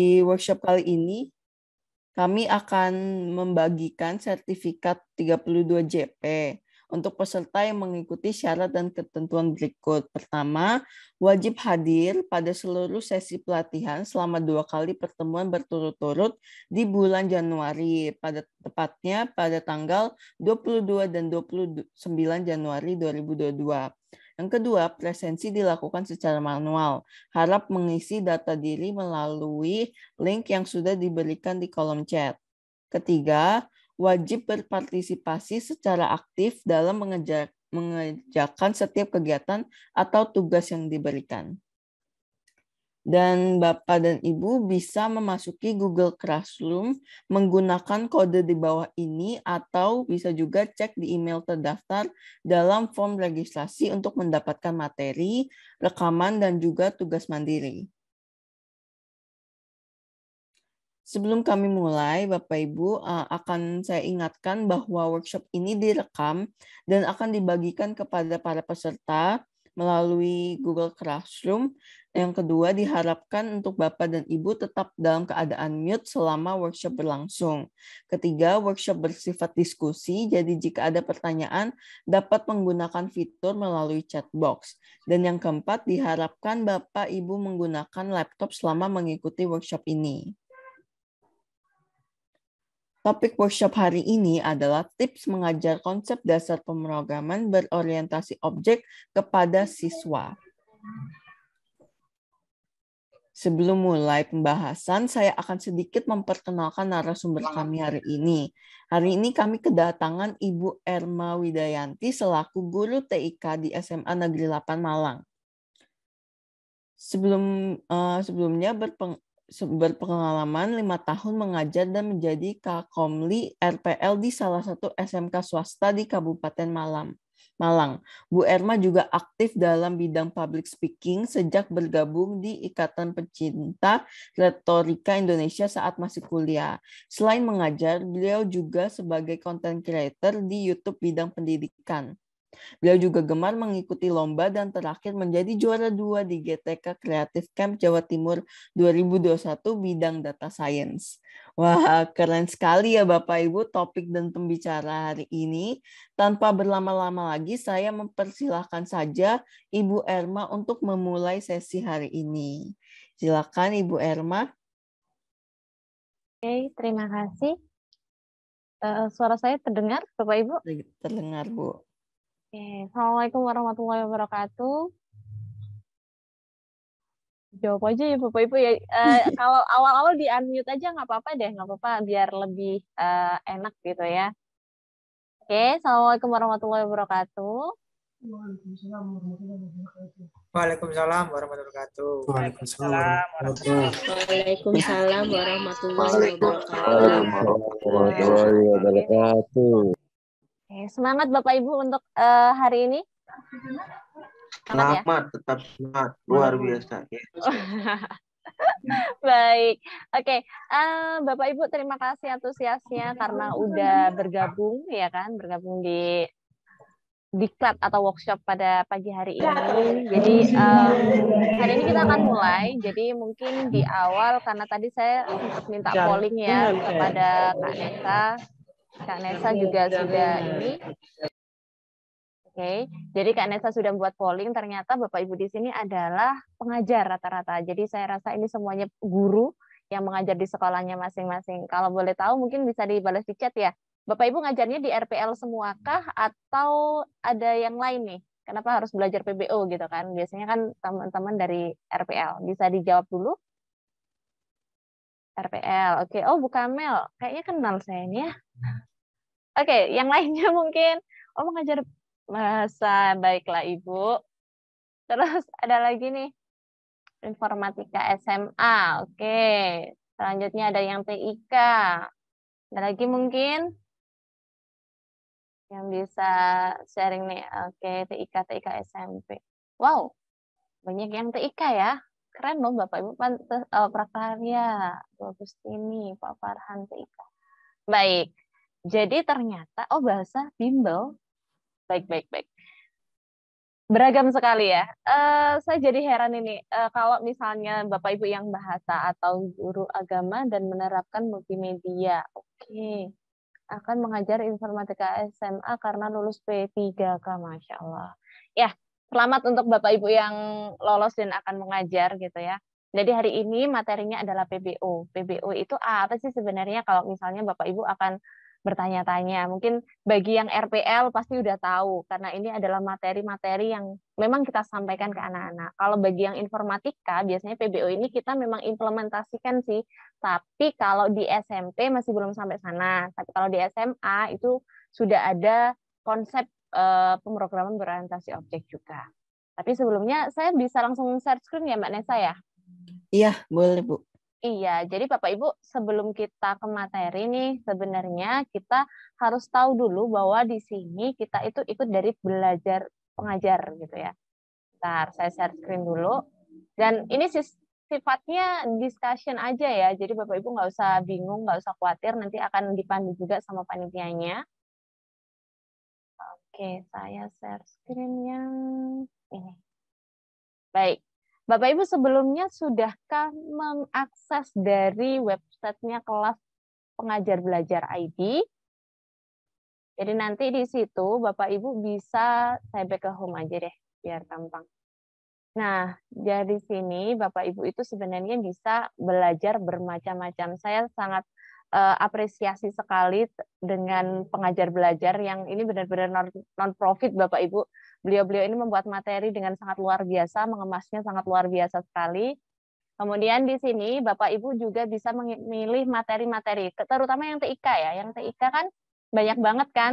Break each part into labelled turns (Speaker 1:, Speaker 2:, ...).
Speaker 1: Di workshop kali ini, kami akan membagikan sertifikat 32 JP untuk peserta yang mengikuti syarat dan ketentuan berikut. Pertama, wajib hadir pada seluruh sesi pelatihan selama 2 kali pertemuan berturut-turut di bulan Januari, tepatnya pada tanggal 22 dan 29 Januari 2022. Yang kedua, presensi dilakukan secara manual. Harap mengisi data diri melalui link yang sudah diberikan di kolom chat. Ketiga, wajib berpartisipasi secara aktif dalam mengerjakan setiap kegiatan atau tugas yang diberikan. Dan Bapak dan Ibu bisa memasuki Google Classroom menggunakan kode di bawah ini atau bisa juga cek di email terdaftar dalam form registrasi untuk mendapatkan materi, rekaman, dan juga tugas mandiri. Sebelum kami mulai, Bapak Ibu, akan saya ingatkan bahwa workshop ini direkam dan akan dibagikan kepada para peserta melalui Google Classroom. Yang kedua, diharapkan untuk Bapak dan Ibu tetap dalam keadaan mute selama workshop berlangsung. Ketiga, workshop bersifat diskusi, jadi jika ada pertanyaan dapat menggunakan fitur melalui chat box. Dan yang keempat, diharapkan Bapak Ibu menggunakan laptop selama mengikuti workshop ini. Topik workshop hari ini adalah tips mengajar konsep dasar pemrograman berorientasi objek kepada siswa. Sebelum mulai pembahasan, saya akan sedikit memperkenalkan narasumber kami hari ini. Hari ini kami kedatangan Ibu Erma Widayanti selaku guru TIK di SMA Negeri 8 Malang. Sebelumnya berpengalaman 5 tahun mengajar dan menjadi Kakomli RPL di salah satu SMK swasta di Kabupaten Malang. Bu Erma juga aktif dalam bidang public speaking sejak bergabung di Ikatan Pecinta Retorika Indonesia saat masih kuliah. Selain mengajar, beliau juga sebagai content creator di YouTube bidang pendidikan. Beliau juga gemar mengikuti lomba dan terakhir menjadi juara 2 di GTK Creative Camp Jawa Timur 2021 bidang data science. Wah, keren sekali ya Bapak Ibu topik dan pembicara hari ini. Tanpa berlama-lama lagi, saya mempersilahkan saja Ibu Erma untuk memulai sesi hari ini. Silakan Ibu Erma.
Speaker 2: Oke, terima kasih. Suara saya terdengar, Bapak Ibu?
Speaker 1: Terdengar, Bu.
Speaker 2: Oke. Assalamualaikum warahmatullahi wabarakatuh. Jawab aja ya Bapak Ibu ya. Kalau awal-awal di unmute aja nggak apa-apa deh, nggak apa-apa biar lebih enak gitu ya. Oke, Assalamualaikum warahmatullahi wabarakatuh.
Speaker 3: Waalaikumsalam warahmatullahi wabarakatuh.
Speaker 4: Waalaikumsalam
Speaker 5: warahmatullahi wabarakatuh.
Speaker 2: Oke, semangat Bapak Ibu untuk hari ini.
Speaker 3: Selamat, tetap semangat, luar biasa.
Speaker 2: Baik, oke. Bapak Ibu terima kasih antusiasnya karena udah bergabung ya kan, bergabung di diklat atau workshop pada pagi hari ini. Jadi hari ini kita akan mulai. Jadi mungkin di awal karena tadi saya sempat minta polling ya kepada Kak Nesa. Kak Nesa juga sudah ini. Oke, jadi Kak Nesa sudah membuat polling, ternyata Bapak Ibu di sini adalah pengajar rata-rata. Jadi saya rasa ini semuanya guru yang mengajar di sekolahnya masing-masing. Kalau boleh tahu mungkin bisa dibalas di chat ya. Bapak Ibu ngajarnya di RPL semuakah atau ada yang lain nih? Kenapa harus belajar PBO gitu kan? Biasanya kan teman-teman dari RPL. Bisa dijawab dulu? RPL, oke. Oh, Bu Kamel. Kayaknya kenal saya ini ya. Oke, yang lainnya mungkin. Oh, mengajar bahasa, baiklah Ibu. Terus ada lagi nih, informatika SMA. Oke, selanjutnya ada yang TIK. Ada lagi mungkin yang bisa sharing nih. Oke, TIK SMP. Wow, banyak yang TIK ya. Keren loh Bapak Ibu. Prakarya, Bu Agustini, Pak Farhan TIK. Baik, jadi ternyata, bahasa bimbel. Baik. Beragam sekali ya. Saya jadi heran ini, kalau misalnya Bapak Ibu yang bahasa atau guru agama dan menerapkan multimedia. Oke, akan mengajar informatika SMA karena lulus P3K, Masya Allah. Ya, selamat untuk Bapak Ibu yang lolos dan akan mengajar gitu ya. Jadi hari ini materinya adalah PBO. PBO itu apa sih sebenarnya kalau misalnya Bapak Ibu akan bertanya-tanya. Mungkin bagi yang RPL pasti udah tahu, karena ini adalah materi-materi yang memang kita sampaikan ke anak-anak. Kalau bagi yang informatika, biasanya PBO ini kita memang implementasikan sih, tapi kalau di SMP masih belum sampai sana. Tapi kalau di SMA itu sudah ada konsep pemrograman berorientasi objek juga. Tapi sebelumnya saya bisa langsung share screen ya Mbak Nesa ya?
Speaker 1: Iya, boleh Bu.
Speaker 2: Iya, jadi Bapak Ibu sebelum kita ke materi nih, sebenarnya kita harus tahu dulu bahwa di sini kita itu ikut dari belajar pengajar gitu ya. Bentar, saya share screen dulu. Dan ini sifatnya discussion aja ya, jadi Bapak Ibu nggak usah bingung, nggak usah khawatir, nanti akan dipandu juga sama panitianya. Oke, saya share screen yang ini. Baik. Bapak Ibu sebelumnya sudahkah mengakses dari websitenya kelas pengajar belajar ID? Jadi nanti di situ Bapak Ibu bisa, saya back ke home aja deh biar gampang. Nah, dari sini Bapak Ibu itu sebenarnya bisa belajar bermacam-macam. Saya sangat apresiasi sekali dengan pengajar belajar yang ini benar-benar non-profit Bapak Ibu. Beliau-beliau ini membuat materi dengan sangat luar biasa, mengemasnya sangat luar biasa sekali. Kemudian di sini Bapak Ibu juga bisa memilih materi-materi, terutama yang TIK ya. Yang TIK kan banyak banget kan,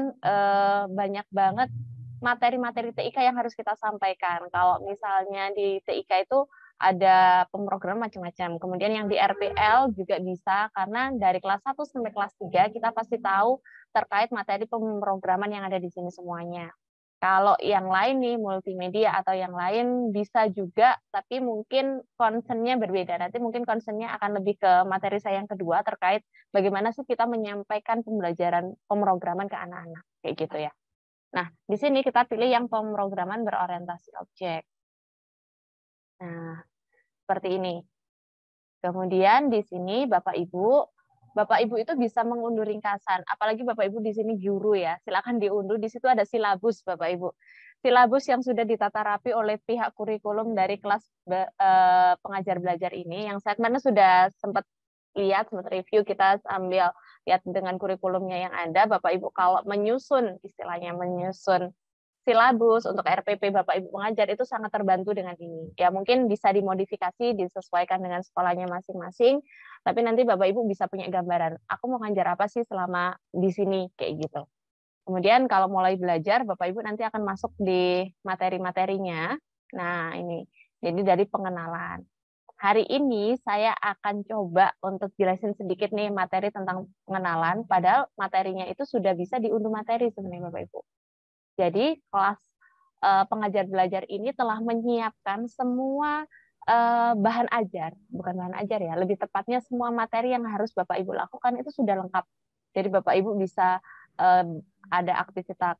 Speaker 2: banyak banget materi-materi TIK yang harus kita sampaikan. Kalau misalnya di TIK itu ada pemrograman macam-macam. Kemudian yang di RPL juga bisa, karena dari kelas 1 sampai kelas 3 kita pasti tahu terkait materi pemrograman yang ada di sini semuanya. Kalau yang lain nih, multimedia atau yang lain bisa juga, tapi mungkin concern-nya berbeda. Nanti mungkin concern-nya akan lebih ke materi saya yang kedua terkait bagaimana sih kita menyampaikan pembelajaran pemrograman ke anak-anak. Kayak gitu ya. Nah, di sini kita pilih yang pemrograman berorientasi objek. Nah, seperti ini. Kemudian di sini Bapak Ibu itu bisa mengunduh ringkasan. Apalagi Bapak Ibu di sini guru ya, silakan diunduh. Di situ ada silabus Bapak Ibu. Silabus yang sudah ditata rapi oleh pihak kurikulum dari kelas pengajar belajar ini. Yang saya kemarin sudah sempat lihat, sempat review, kita sambil lihat dengan kurikulumnya yang ada. Bapak Ibu kalau menyusun, istilahnya menyusun silabus untuk RPP Bapak Ibu pengajar itu sangat terbantu dengan ini. Ya mungkin bisa dimodifikasi, disesuaikan dengan sekolahnya masing-masing, tapi nanti Bapak Ibu bisa punya gambaran, aku mau ngajar apa sih selama di sini, kayak gitu. Kemudian kalau mulai belajar, Bapak Ibu nanti akan masuk di materi-materinya. Nah ini, jadi dari pengenalan. Hari ini saya akan coba untuk jelasin sedikit nih materi tentang pengenalan, padahal materinya itu sudah bisa diunduh materi sebenarnya Bapak Ibu. Jadi kelas pengajar belajar ini telah menyiapkan semua bahan ajar, bukan bahan ajar ya, lebih tepatnya semua materi yang harus Bapak Ibu lakukan itu sudah lengkap. Jadi Bapak Ibu bisa ada aktivitas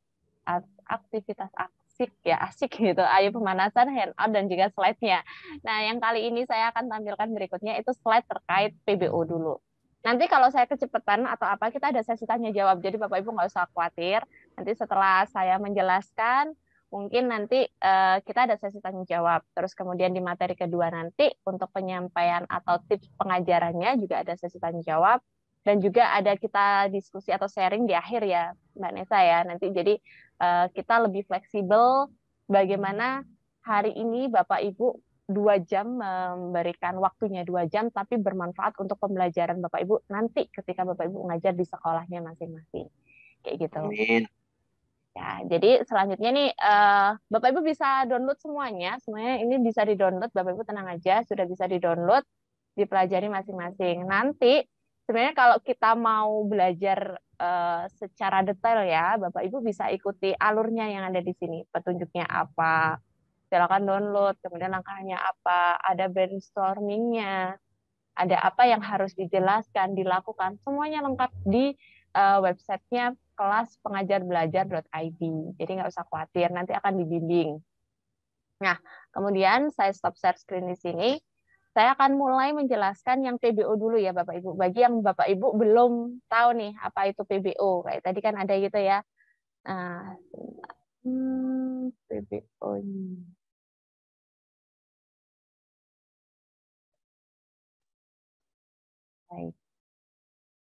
Speaker 2: asik ya, asik gitu, ayo pemanasan, handout dan juga slide-nya. Nah, yang kali ini saya akan tampilkan berikutnya itu slide terkait PBO dulu. Nanti kalau saya kecepatan atau apa, kita ada sesi tanya jawab. Jadi Bapak Ibu nggak usah khawatir. Nanti setelah saya menjelaskan, mungkin nanti kita ada sesi tanya jawab. Terus kemudian di materi kedua nanti untuk penyampaian atau tips pengajarannya juga ada sesi tanya jawab. Dan juga ada kita diskusi atau sharing di akhir ya, Mbak Nesa ya. Nanti jadi kita lebih fleksibel bagaimana hari ini Bapak Ibu 2 jam, memberikan waktunya 2 jam, tapi bermanfaat untuk pembelajaran Bapak Ibu nanti ketika Bapak Ibu ngajar di sekolahnya masing-masing. Kayak gitu.
Speaker 3: Amin.
Speaker 2: Ya, jadi selanjutnya nih, Bapak Ibu bisa download semuanya ini bisa di-download, Bapak Ibu tenang aja, sudah bisa di-download, dipelajari masing-masing. Nanti sebenarnya kalau kita mau belajar secara detail ya, Bapak Ibu bisa ikuti alurnya yang ada di sini, petunjuknya apa, silakan download, kemudian langkahnya apa, ada brainstormingnya, ada apa yang harus dijelaskan, dilakukan, semuanya lengkap di websitenya kelas pengajar belajar.id. Jadi nggak usah khawatir, nanti akan dibimbing. Nah, kemudian saya stop share screen di sini. Saya akan mulai menjelaskan yang PBO dulu ya Bapak Ibu. Bagi yang Bapak Ibu belum tahu nih apa itu PBO. Kayak tadi kan ada gitu ya. Nah, PBO ini. Baik.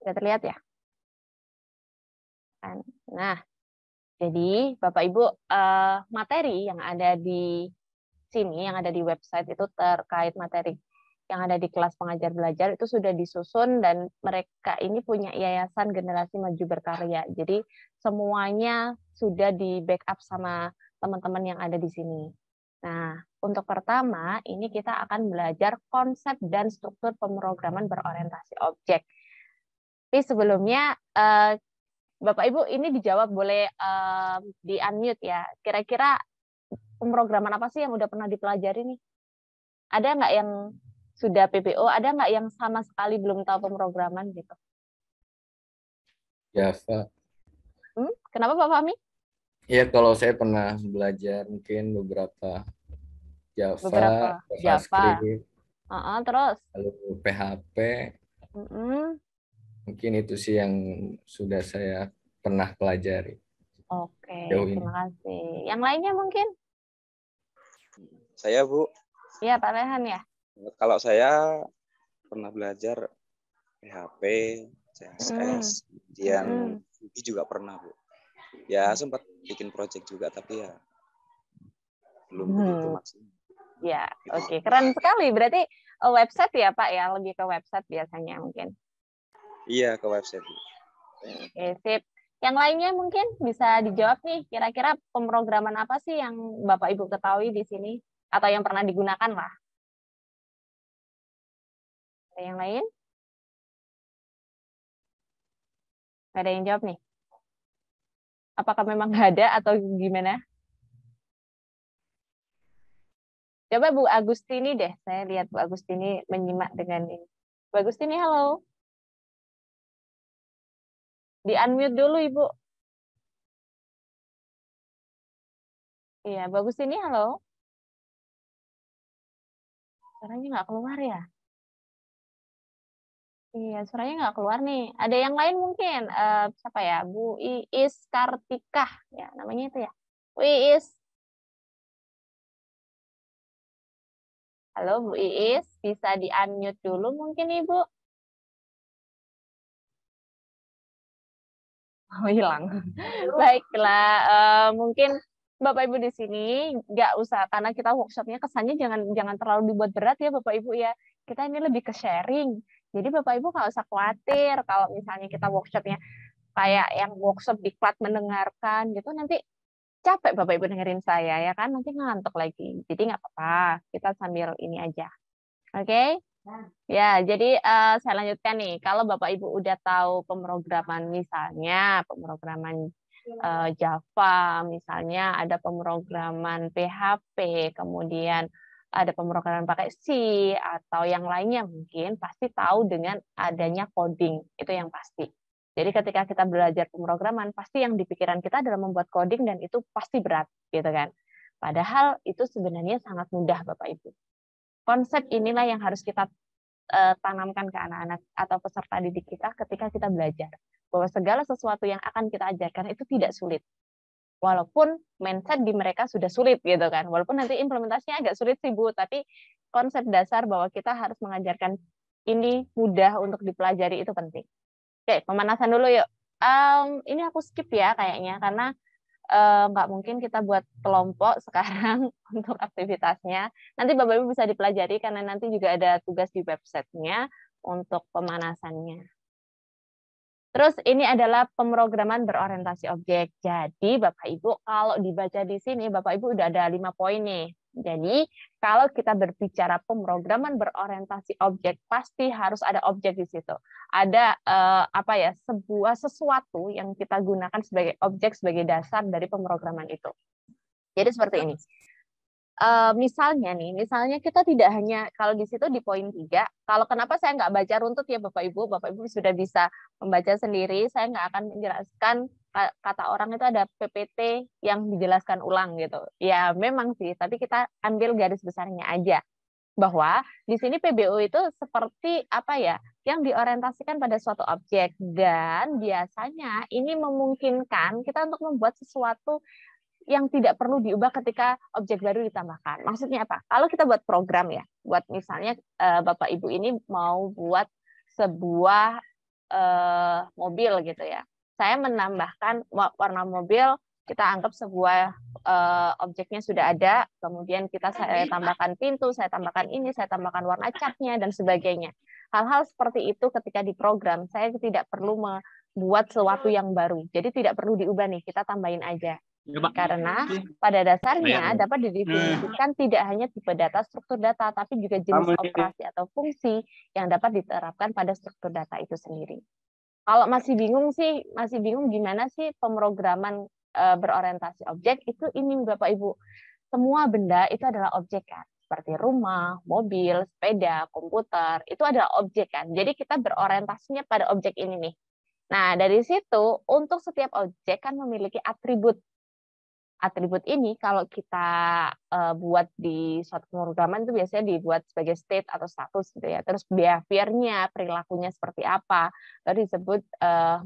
Speaker 2: Sudah terlihat ya? Nah, jadi Bapak Ibu materi yang ada di sini, yang ada di website itu terkait materi yang ada di kelas pengajar belajar itu sudah disusun dan mereka ini punya Yayasan Generasi Maju Berkarya. Jadi semuanya sudah di backup sama teman-teman yang ada di sini. Nah, untuk pertama ini kita akan belajar konsep dan struktur pemrograman berorientasi objek. Tapi sebelumnya Bapak Ibu ini dijawab boleh di unmute ya. Kira-kira pemrograman apa sih yang udah pernah dipelajari nih? Ada nggak yang sudah PPO? Ada nggak yang sama sekali belum tahu pemrograman gitu?
Speaker 5: Java.
Speaker 2: Kenapa Pak Fahmi?
Speaker 5: Iya, kalau saya pernah belajar mungkin beberapa
Speaker 2: Beberapa Java.
Speaker 5: JavaScript,
Speaker 2: Terus?
Speaker 5: lalu PHP. Mungkin itu sih yang sudah saya pernah pelajari.
Speaker 2: Oke, terima kasih. Yang lainnya mungkin?
Speaker 4: Saya, Bu.
Speaker 2: Iya, Pak Rehan ya.
Speaker 4: Kalau saya pernah belajar PHP, CSS, kemudian Ruby juga pernah, Bu. Ya, sempat bikin project juga, tapi ya belum begitu maksimal.
Speaker 2: Ya, oke. Keren sekali. Berarti website ya, Pak ya? Lebih ke website biasanya mungkin.
Speaker 4: Iya, ke website.
Speaker 2: Oke, sip. Yang lainnya mungkin bisa dijawab nih. Kira-kira pemrograman apa sih yang Bapak Ibu ketahui di sini? Atau yang pernah digunakan lah? Ada yang lain? Nggak ada yang jawab nih? Apakah memang nggak ada atau gimana? Coba Bu Agustini deh. Saya lihat Bu Agustini menyimak dengan ini. Bu Agustini, halo. Di-unmute dulu, Ibu. Iya, Bu Agustini, halo. Suaranya nggak keluar ya? Iya, suaranya nggak keluar nih. Ada yang lain mungkin? Siapa ya? Bu Iis Kartika. Ya, namanya itu ya. Bu Iis. Halo, Bu Iis. Bisa di-unmute dulu mungkin, Ibu? Oh, hilang. Baiklah, mungkin Bapak Ibu di sini nggak usah, karena kita workshopnya kesannya jangan terlalu dibuat berat ya Bapak Ibu ya. Kita ini lebih ke sharing. Jadi Bapak Ibu nggak usah khawatir kalau misalnya kita workshopnya kayak yang workshop diklat mendengarkan gitu, nanti capek Bapak Ibu dengerin saya ya kan, nanti ngantuk lagi. Jadi nggak apa-apa, kita sambil ini aja. Oke? Ya, jadi saya lanjutkan nih. Kalau Bapak Ibu udah tahu pemrograman, misalnya pemrograman Java, misalnya ada pemrograman PHP, kemudian ada pemrograman pakai C, atau yang lainnya mungkin pasti tahu dengan adanya coding. Itu yang pasti. Jadi ketika kita belajar pemrograman, pasti yang di pikiran kita adalah membuat coding dan itu pasti berat, gitu kan. Padahal itu sebenarnya sangat mudah, Bapak Ibu. Konsep inilah yang harus kita tanamkan ke anak-anak atau peserta didik kita ketika kita belajar. Bahwa segala sesuatu yang akan kita ajarkan itu tidak sulit. Walaupun mindset di mereka sudah sulit gitu kan. Walaupun nanti implementasinya agak sulit sih Bu, tapi konsep dasar bahwa kita harus mengajarkan ini mudah untuk dipelajari itu penting. Oke, pemanasan dulu yuk. Ini aku skip ya kayaknya, karena nggak mungkin kita buat kelompok sekarang untuk aktivitasnya. Nanti Bapak Ibu bisa dipelajari karena nanti juga ada tugas di websitenya untuk pemanasannya. Terus ini adalah pemrograman berorientasi objek. Jadi Bapak Ibu kalau dibaca di sini Bapak Ibu udah ada 5 poin nih. Jadi kalau kita berbicara pemrograman berorientasi objek pasti harus ada objek di situ. Ada sebuah sesuatu yang kita gunakan sebagai objek sebagai dasar dari pemrograman itu. Jadi seperti ini. Misalnya kita tidak hanya, kalau di situ di poin 3, kalau kenapa saya nggak baca runtut ya Bapak Ibu sudah bisa membaca sendiri, saya nggak akan menjelaskan kata orang itu ada PPT yang dijelaskan ulang gitu. Ya memang sih, tapi kita ambil garis besarnya aja. Bahwa di sini PBO itu seperti apa ya, yang diorientasikan pada suatu objek, dan biasanya ini memungkinkan kita untuk membuat sesuatu yang tidak perlu diubah ketika objek baru ditambahkan. Maksudnya apa? Kalau kita buat program ya, buat misalnya Bapak Ibu ini mau buat sebuah mobil gitu ya. Saya menambahkan warna mobil, kita anggap sebuah objeknya sudah ada, kemudian saya tambahkan pintu, saya tambahkan ini, saya tambahkan warna catnya, dan sebagainya. Hal-hal seperti itu ketika diprogram, saya tidak perlu membuat sesuatu yang baru. Jadi tidak perlu diubah nih, kita tambahin aja. Karena pada dasarnya dapat didefinisikan tidak hanya tipe data, struktur data, tapi juga jenis operasi atau fungsi yang dapat diterapkan pada struktur data itu sendiri. Kalau masih bingung gimana sih pemrograman berorientasi objek, itu ini Bapak Ibu. Semua benda itu adalah objek kan. Seperti rumah, mobil, sepeda, komputer, itu adalah objek kan. Jadi kita berorientasinya pada objek ini nih. Nah, dari situ untuk setiap objek kan memiliki atribut. Atribut ini kalau kita buat di suatu pemrograman itu biasanya dibuat sebagai state atau status gitu ya. Terus behavior-nya, perilakunya seperti apa, lalu disebut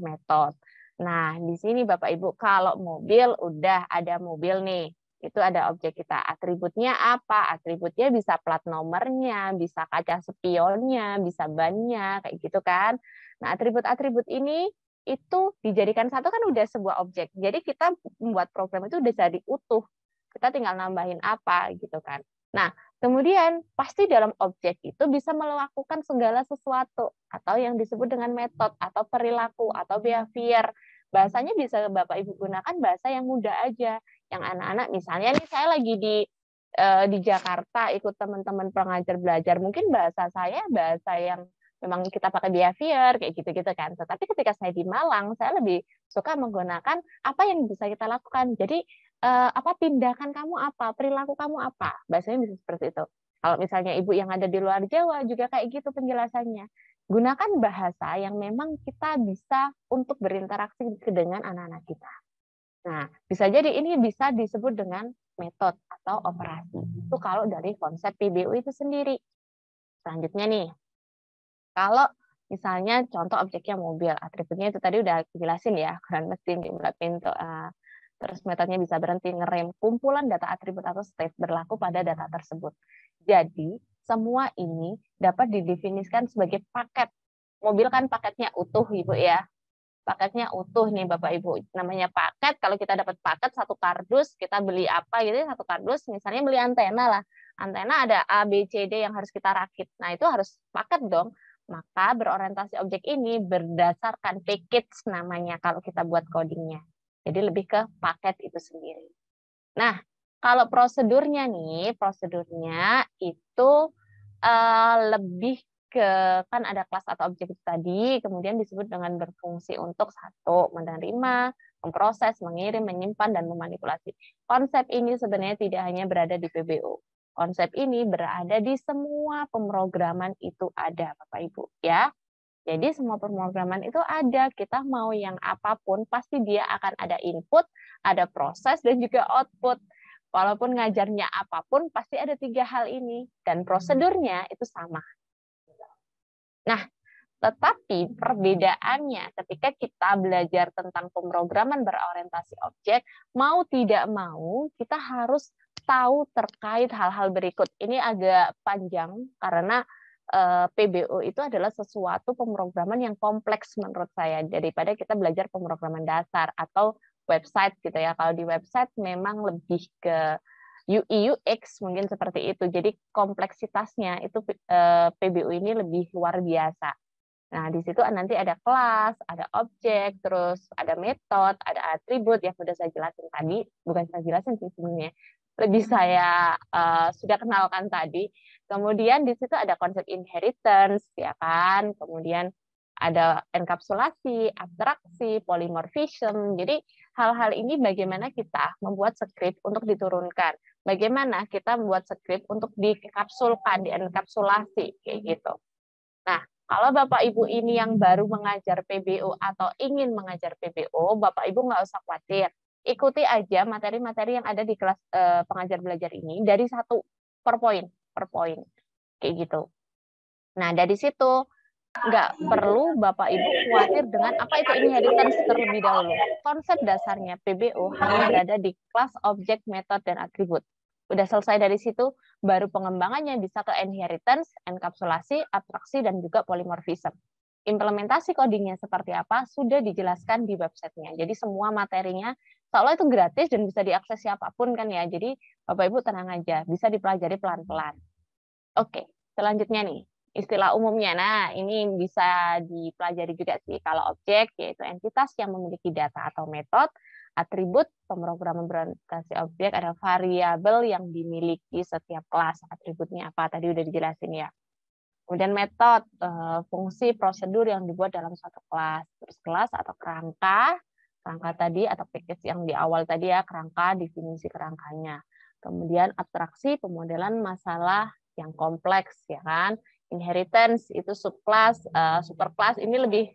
Speaker 2: method. Nah, di sini Bapak Ibu, kalau mobil udah ada mobil nih, itu ada objek kita. Atributnya apa? Atributnya bisa plat nomornya, bisa kaca spionnya, bisa bannya, kayak gitu kan. Nah, atribut-atribut ini itu dijadikan satu kan udah sebuah objek. Jadi kita membuat program itu udah jadi utuh. Kita tinggal nambahin apa gitu kan. Nah, kemudian pasti dalam objek itu bisa melakukan segala sesuatu atau yang disebut dengan metode atau perilaku atau behavior. Bahasanya bisa Bapak Ibu gunakan bahasa yang mudah aja. Yang anak-anak misalnya nih saya lagi di Jakarta ikut teman-teman pengajar belajar, mungkin bahasa saya bahasa yang memang kita pakai behavior kayak gitu-gitu kan. Tetapi ketika saya di Malang, saya lebih suka menggunakan apa yang bisa kita lakukan. Jadi tindakan kamu apa, perilaku kamu apa. Bahasanya bisa seperti itu. Kalau misalnya ibu yang ada di luar Jawa juga kayak gitu penjelasannya. Gunakan bahasa yang memang kita bisa untuk berinteraksi dengan anak-anak kita. Nah, bisa jadi ini bisa disebut dengan metode atau operasi. Itu kalau dari konsep PBO itu sendiri. Selanjutnya nih, kalau misalnya contoh objeknya mobil, atributnya itu tadi udah jelasin ya, ukuran mesin, jumlah pintu, terus metodenya bisa berhenti, ngerem, kumpulan data atribut atau state berlaku pada data tersebut. Jadi, semua ini dapat didefinisikan sebagai paket. Mobil kan paketnya utuh, Ibu ya. Paketnya utuh nih Bapak Ibu. Namanya paket, kalau kita dapat paket satu kardus, kita beli apa gitu, satu kardus, misalnya beli antena lah. Antena ada A, B, C, D yang harus kita rakit. Nah, itu harus paket dong. Maka berorientasi objek ini berdasarkan package namanya kalau kita buat codingnya. Jadi lebih ke paket itu sendiri. Nah, kalau prosedurnya nih, prosedurnya itu lebih ke, kan ada kelas atau objek itu tadi, kemudian disebut dengan berfungsi untuk satu, menerima, memproses, mengirim, menyimpan, dan memanipulasi. Konsep ini sebenarnya tidak hanya berada di PBO. Konsep ini berada di semua pemrograman itu ada, Bapak Ibu, ya. Jadi semua pemrograman itu ada, kita mau yang apapun, pasti dia akan ada input, ada proses, dan juga output. Walaupun ngajarnya apapun, pasti ada 3 hal ini, dan prosedurnya itu sama. Nah, tetapi perbedaannya ketika kita belajar tentang pemrograman berorientasi objek, mau tidak mau kita harus tahu terkait hal-hal berikut. Ini agak panjang karena PBO itu adalah sesuatu pemrograman yang kompleks menurut saya daripada kita belajar pemrograman dasar atau website gitu ya. Kalau di website memang lebih ke UI UX mungkin seperti itu. Jadi kompleksitasnya itu PBO ini lebih luar biasa. Nah, di situ nanti ada kelas, ada objek, terus ada metode, ada atribut yang sudah saya jelasin tadi. Bukan saya jelasin sih sebenarnya, lebih saya sudah kenalkan tadi. Kemudian di situ ada konsep inheritance, ya kan? Kemudian ada enkapsulasi, abstraksi, polymorphism. Jadi hal-hal ini bagaimana kita membuat skrip untuk diturunkan. Bagaimana kita membuat skrip untuk dikapsulkan, dienkapsulasi, kayak gitu. Nah, Kalau Bapak Ibu ini yang baru mengajar PBO atau ingin mengajar PBO, Bapak Ibu nggak usah khawatir. Ikuti aja materi-materi yang ada di kelas pengajar belajar ini dari 1 per poin, kayak gitu. Nah, dari situ nggak perlu Bapak Ibu khawatir dengan apa itu inheritance terlebih dahulu. Konsep dasarnya PBO hanya berada di kelas, objek, metode, dan atribut. Udah selesai dari situ, baru pengembangannya bisa ke inheritance, enkapsulasi, abstraksi, dan juga polymorphism. Implementasi codingnya seperti apa sudah dijelaskan di websitenya. Jadi semua materinya soalnya itu gratis dan bisa diakses siapapun kan ya. Jadi Bapak Ibu tenang aja, bisa dipelajari pelan-pelan. Oke, selanjutnya nih, istilah umumnya. Nah, ini bisa dipelajari juga sih. Kalau objek, yaitu entitas yang memiliki data atau metode. Atribut, pemrograman berorientasi objek, ada variabel yang dimiliki setiap kelas. Atributnya apa? Tadi udah dijelasin ya. Kemudian metode, fungsi, prosedur yang dibuat dalam suatu kelas. Terus kelas atau kerangka tadi atau package yang di awal tadi ya, kerangka, definisi kerangkanya. Kemudian abstraksi, pemodelan masalah yang kompleks ya kan. Inheritance itu subclass, superclass ini lebih,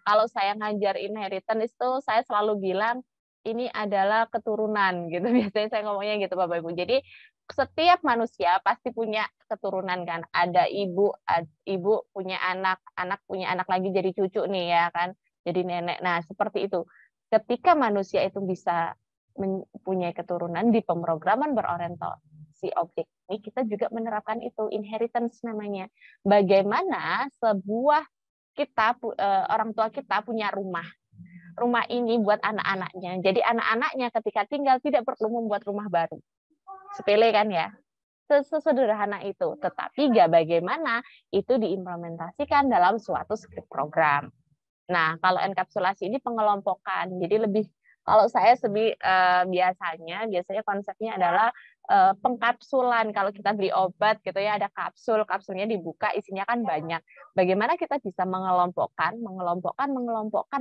Speaker 2: kalau saya ngajar inheritance itu saya selalu bilang ini adalah keturunan gitu. Biasanya saya ngomongnya gitu Bapak Ibu. Jadi setiap manusia pasti punya keturunan kan. Ada ibu punya anak, anak punya anak lagi jadi cucu nih ya kan. Jadi nenek. Nah, seperti itu. Ketika manusia itu bisa mempunyai keturunan di pemrograman berorientasi objek ini, kita juga menerapkan itu inheritance namanya. Bagaimana sebuah orang tua kita punya rumah. Rumah ini buat anak-anaknya. Jadi anak-anaknya ketika tinggal tidak perlu membuat rumah baru. Sepele kan ya? Sesederhana itu. Tetapi bagaimana itu diimplementasikan dalam suatu script program. Nah, kalau enkapsulasi ini pengelompokan. Jadi lebih, kalau saya biasanya konsepnya adalah pengkapsulan. Kalau kita beli obat gitu ya, ada kapsulnya dibuka, isinya kan banyak. Bagaimana kita bisa mengelompokkan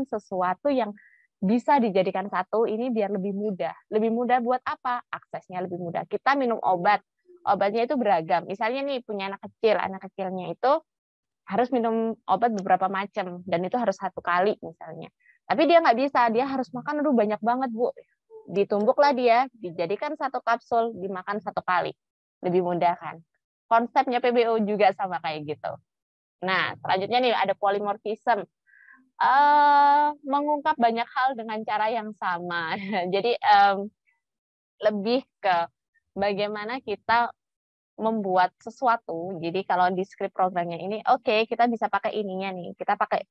Speaker 2: sesuatu yang bisa dijadikan satu ini biar lebih mudah. Lebih mudah buat apa? Aksesnya lebih mudah. Kita minum obatnya itu beragam. Misalnya nih punya anak kecilnya itu harus minum obat beberapa macam dan itu harus 1 kali misalnya. Tapi dia nggak bisa, dia harus makan banyak banget Bu. Ditumbuklah dia, dijadikan 1 kapsul, dimakan 1 kali. Lebih mudah kan? Konsepnya PBO juga sama kayak gitu. Nah, selanjutnya nih ada polymorphism. Mengungkap banyak hal dengan cara yang sama. Jadi lebih ke bagaimana kita membuat sesuatu. Jadi kalau di script programnya ini, oke, kita bisa pakai ininya nih. Kita pakai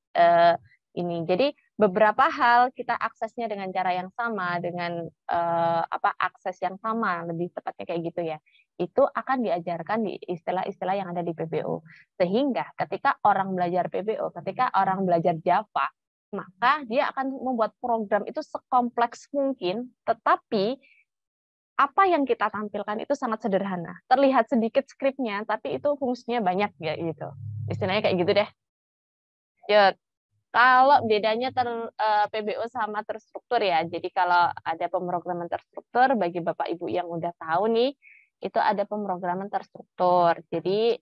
Speaker 2: ini. Jadi beberapa hal kita aksesnya dengan cara yang sama, dengan akses yang sama, lebih tepatnya kayak gitu ya. Itu akan diajarkan di istilah-istilah yang ada di PBO. Sehingga ketika orang belajar PBO, ketika orang belajar Java, maka dia akan membuat program itu sekompleks mungkin, tetapi apa yang kita tampilkan itu sangat sederhana. Terlihat sedikit skripnya, tapi itu fungsinya banyak ya gitu. Istilahnya kayak gitu deh. Ya, kalau bedanya PBO sama terstruktur ya. Jadi kalau ada pemrograman terstruktur, bagi Bapak Ibu yang udah tahu nih, itu ada pemrograman terstruktur. Jadi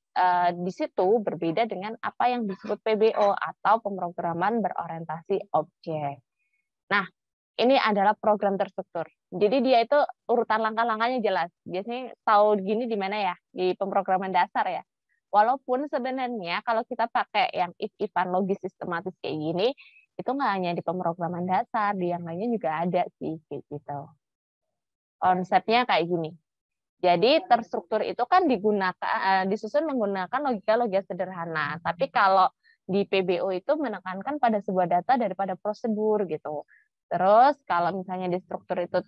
Speaker 2: di situ berbeda dengan apa yang disebut PBO atau pemrograman berorientasi objek. Nah, ini adalah program terstruktur. Jadi dia itu urutan langkah-langkahnya jelas. Biasanya tahu gini di mana ya? Di pemrograman dasar ya. Walaupun sebenarnya kalau kita pakai yang if-ifan logis sistematis kayak gini, itu nggak hanya di pemrograman dasar, di yang lainnya juga ada sih gitu. Konsepnya kayak gini. Jadi terstruktur itu kan disusun menggunakan logika-logika sederhana. Tapi kalau di PBO itu menekankan pada sebuah data daripada prosedur gitu. Terus kalau misalnya di struktur itu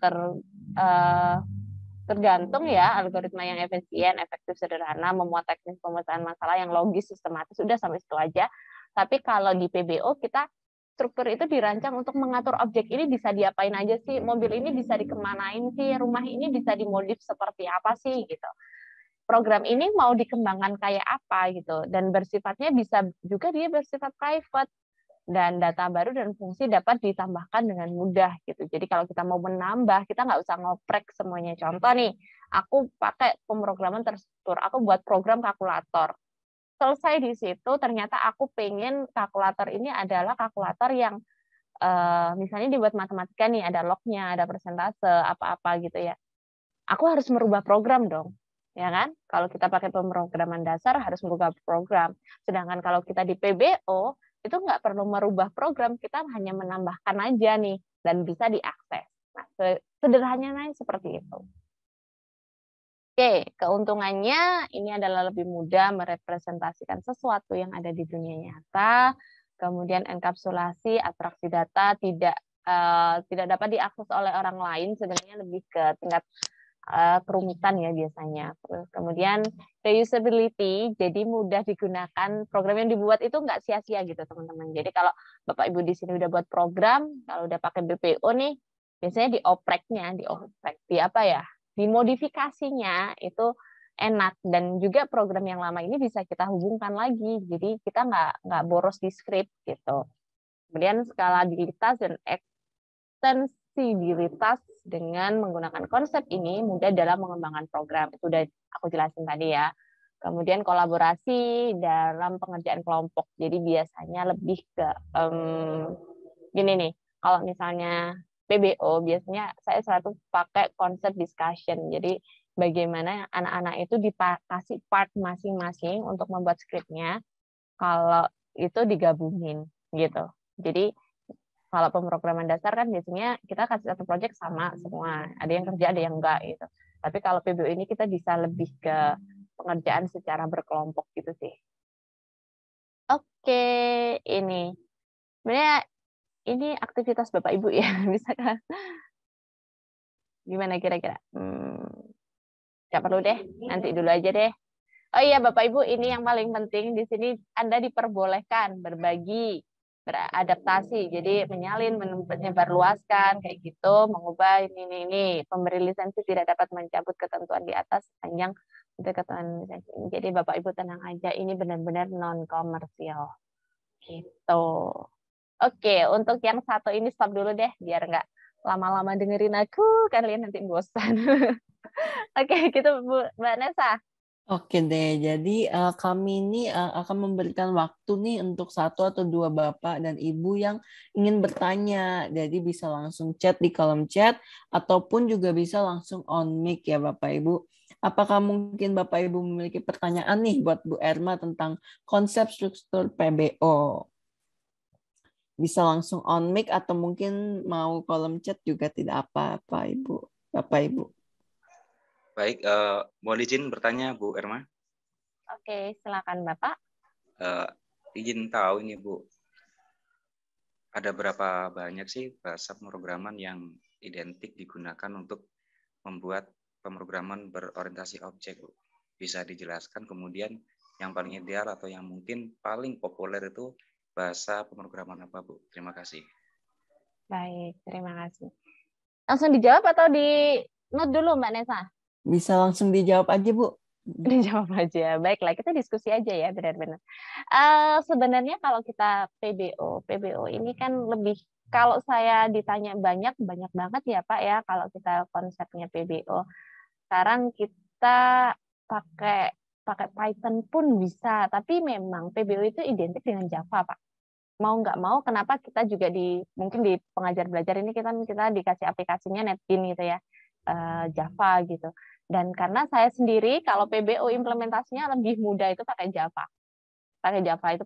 Speaker 2: tergantung ya algoritma yang efisien, efektif, sederhana, memuat teknis pemecahan masalah yang logis, sistematis, sudah sampai situ aja. Tapi kalau di PBO kita struktur itu dirancang untuk mengatur objek ini bisa diapain aja sih, mobil ini bisa dikemanain sih, rumah ini bisa dimodif seperti apa sih gitu. Program ini mau dikembangkan kayak apa gitu, dan bersifatnya bisa juga dia bersifat private. Dan data baru dan fungsi dapat ditambahkan dengan mudah gitu. Jadi kalau kita mau menambah, kita nggak usah ngoprek semuanya. Contoh nih, aku pakai pemrograman terstruktur, aku buat program kalkulator. selesai di situ ternyata aku pengen kalkulator ini adalah kalkulator yang misalnya dibuat matematika nih, ada lognya, ada persentase, apa-apa gitu ya. Aku harus merubah program dong, ya kan? Kalau kita pakai pemrograman dasar harus merubah program. Sedangkan kalau kita di PBO itu nggak perlu merubah program, kita hanya menambahkan aja nih dan bisa diakses. Nah, sederhananya seperti itu. Oke, keuntungannya ini adalah lebih mudah merepresentasikan sesuatu yang ada di dunia nyata. Kemudian enkapsulasi, abstraksi data tidak dapat diakses oleh orang lain, sebenarnya lebih ke tingkat kerumitan ya biasanya. Kemudian reusability, jadi mudah digunakan. Program yang dibuat itu nggak sia-sia gitu teman-teman. Jadi kalau Bapak Ibu di sini udah buat program, kalau udah pakai BPO nih, biasanya di apa ya? Dimodifikasinya itu enak, dan juga program yang lama ini bisa kita hubungkan lagi, jadi kita nggak boros di script gitu. Kemudian skalabilitas dan ekstensibilitas dengan menggunakan konsep ini mudah dalam mengembangkan program, itu udah aku jelasin tadi ya. Kemudian kolaborasi dalam pengerjaan kelompok, jadi biasanya lebih ke gini nih, kalau misalnya PBO biasanya saya selalu pakai konsep discussion. Jadi bagaimana anak-anak itu dikasih part masing-masing untuk membuat skripnya, kalau itu digabungin gitu. Jadi kalau pemrograman dasar kan biasanya kita kasih satu project sama semua, ada yang kerja ada yang enggak gitu. Tapi kalau PBO ini kita bisa lebih ke pengerjaan secara berkelompok gitu sih. Oke, ini sebenarnya ini aktivitas Bapak Ibu ya, bisa kan? Gimana kira-kira? Nggak perlu deh, nanti dulu aja deh. Oh iya Bapak Ibu, ini yang paling penting di sini Anda diperbolehkan berbagi, beradaptasi, jadi menyalin, menyebarluaskan kayak gitu, mengubah ini. Pemberi lisensi tidak dapat mencabut ketentuan di atas sepanjang ketentuan lisensi. Jadi Bapak Ibu tenang aja, ini benar-benar non komersial. Gitu. Oke, untuk yang satu ini stop dulu deh, biar nggak lama-lama dengerin aku, kalian nanti bosan. Oke, gitu Mbak Nesa.
Speaker 1: Oke deh, jadi kami ini akan memberikan waktu nih untuk 1 atau 2 Bapak dan Ibu yang ingin bertanya. Jadi bisa langsung chat di kolom chat, ataupun juga bisa langsung on mic ya Bapak Ibu. Apakah mungkin Bapak Ibu memiliki pertanyaan nih buat Bu Erma tentang konsep struktur PBO? Bisa langsung on mic atau mungkin mau kolom chat juga tidak apa-apa Ibu, Bapak Ibu.
Speaker 4: Baik, mohon izin bertanya Bu Erma.
Speaker 2: Oke, silakan Bapak.
Speaker 4: Izin tahu ini Bu, ada berapa banyak sih bahasa pemrograman yang identik digunakan untuk membuat pemrograman berorientasi objek Bu? Bisa dijelaskan kemudian yang paling ideal atau yang mungkin paling populer itu bahasa pemrograman apa Bu? Terima kasih.
Speaker 2: Baik, terima kasih. Langsung dijawab atau di note dulu Mbak Nesa?
Speaker 1: Bisa langsung dijawab aja Bu.
Speaker 2: Dijawab aja. Baiklah, kita diskusi aja ya, benar-benar. Sebenarnya kalau kita PBO ini kan lebih, kalau saya ditanya banyak banget ya Pak ya, kalau kita konsepnya PBO. Sekarang kita pakai Python pun bisa, tapi memang PBO itu identik dengan Java Pak. Mau nggak mau, kenapa kita juga mungkin di pengajar belajar ini kita dikasih aplikasinya NetBeans gitu ya, Java gitu. Dan karena saya sendiri kalau PBO implementasinya lebih mudah itu pakai Java. Pakai Java itu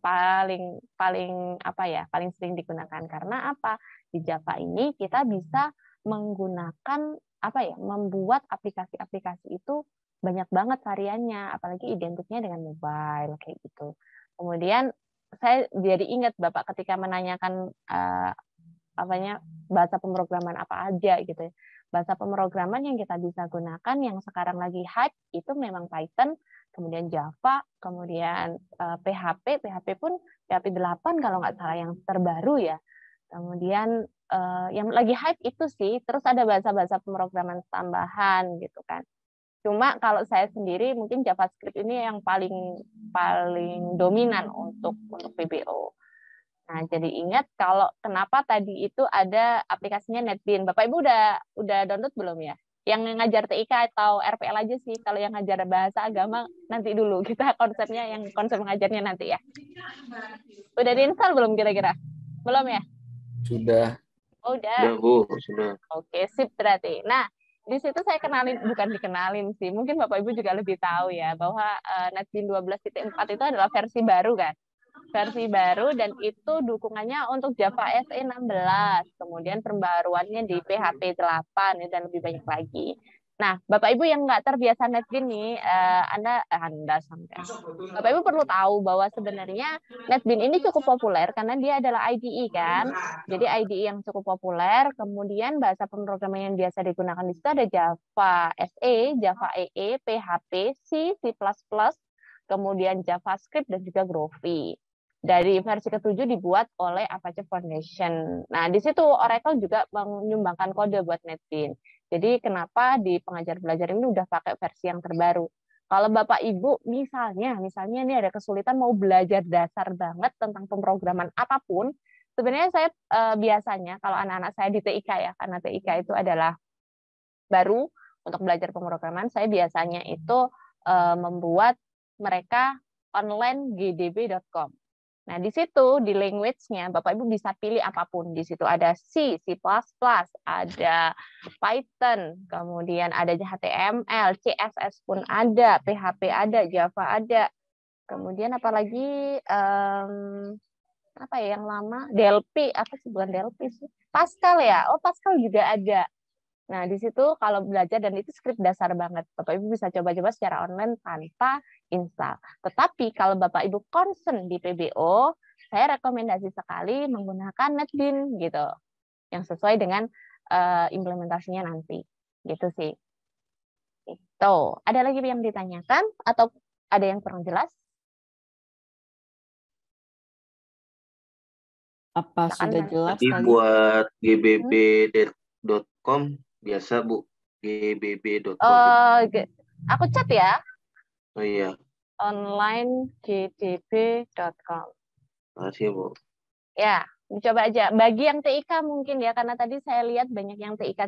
Speaker 2: paling apa ya, paling sering digunakan. Karena apa? Di Java ini kita bisa menggunakan apa ya, membuat aplikasi-aplikasi itu banyak banget variannya, apalagi identiknya dengan mobile kayak gitu. Kemudian saya jadi ingat Bapak ketika menanyakan bahasa pemrograman apa aja gitu ya. Bahasa pemrograman yang kita bisa gunakan yang sekarang lagi hype itu memang Python, kemudian Java, kemudian PHP pun PHP 8 kalau nggak salah yang terbaru ya. Kemudian yang lagi hype itu sih, terus ada bahasa-bahasa pemrograman tambahan gitu kan. Cuma kalau saya sendiri mungkin JavaScript ini yang paling dominan untuk PBO. Nah, jadi ingat kalau kenapa tadi itu ada aplikasinya NetBeans. Bapak Ibu udah download belum ya? yang ngajar TIK atau RPL aja sih. Kalau yang ngajar bahasa agama nanti dulu. Kita konsepnya yang konsep mengajarnya nanti ya. Udah diinstal belum kira-kira? Belum ya?
Speaker 5: Sudah.
Speaker 2: Oh, udah.
Speaker 3: Sudah, Bu. Sudah.
Speaker 2: Oke, sip berarti. Nah, di situ saya kenalin, bukan dikenalin sih. Mungkin Bapak Ibu juga lebih tahu ya bahwa NetBeans 12.4 itu adalah versi baru kan. Versi baru dan itu dukungannya untuk Java SE 16. Kemudian pembaruannya di PHP 8 dan lebih banyak lagi. Nah, Bapak Ibu yang nggak terbiasa NetBeans nih, Anda sampai. Bapak Ibu perlu tahu bahwa sebenarnya NetBeans ini cukup populer karena dia adalah IDE kan. Jadi IDE yang cukup populer, kemudian bahasa pemrograman yang biasa digunakan di situ ada Java SE, Java EE, PHP, C, C++, kemudian JavaScript dan juga Groovy. Dari versi ke-7 dibuat oleh Apache Foundation. Nah, di situ Oracle juga menyumbangkan kode buat NetBeans. Jadi kenapa di pengajar belajar ini udah pakai versi yang terbaru? Kalau Bapak Ibu misalnya ini ada kesulitan mau belajar dasar banget tentang pemrograman apapun, sebenarnya saya biasanya kalau anak-anak saya di TIK ya, karena TIK itu adalah baru untuk belajar pemrograman, saya biasanya itu membuat mereka online gdb.com. Nah, di situ di language-nya Bapak Ibu bisa pilih apapun. Di situ ada C, C++, ada Python, kemudian ada HTML, CSS pun ada, PHP ada, Java ada. Kemudian apalagi apa ya yang lama? Delphi, apa sih bukan Delphi sih? Pascal ya. Oh, Pascal juga ada. Nah, di situ kalau belajar dan itu skrip dasar banget. Bapak Ibu bisa coba-coba secara online tanpa install. Tetapi kalau Bapak Ibu concern di PBO, saya rekomendasi sekali menggunakan NetBeans gitu. Yang sesuai dengan implementasinya nanti. Gitu sih. Itu. Ada lagi yang ditanyakan atau ada yang kurang jelas?
Speaker 1: Apa sudah jelas
Speaker 3: Jadi
Speaker 1: tadi?
Speaker 3: buat gbb.com biasa, Bu. gbb.com.
Speaker 2: Aku chat ya.
Speaker 3: Oh iya.
Speaker 2: onlinegdb.com.
Speaker 3: Makasih, Bu.
Speaker 2: Ya, coba aja. Bagi yang TIK mungkin ya, karena tadi saya lihat banyak yang TIK,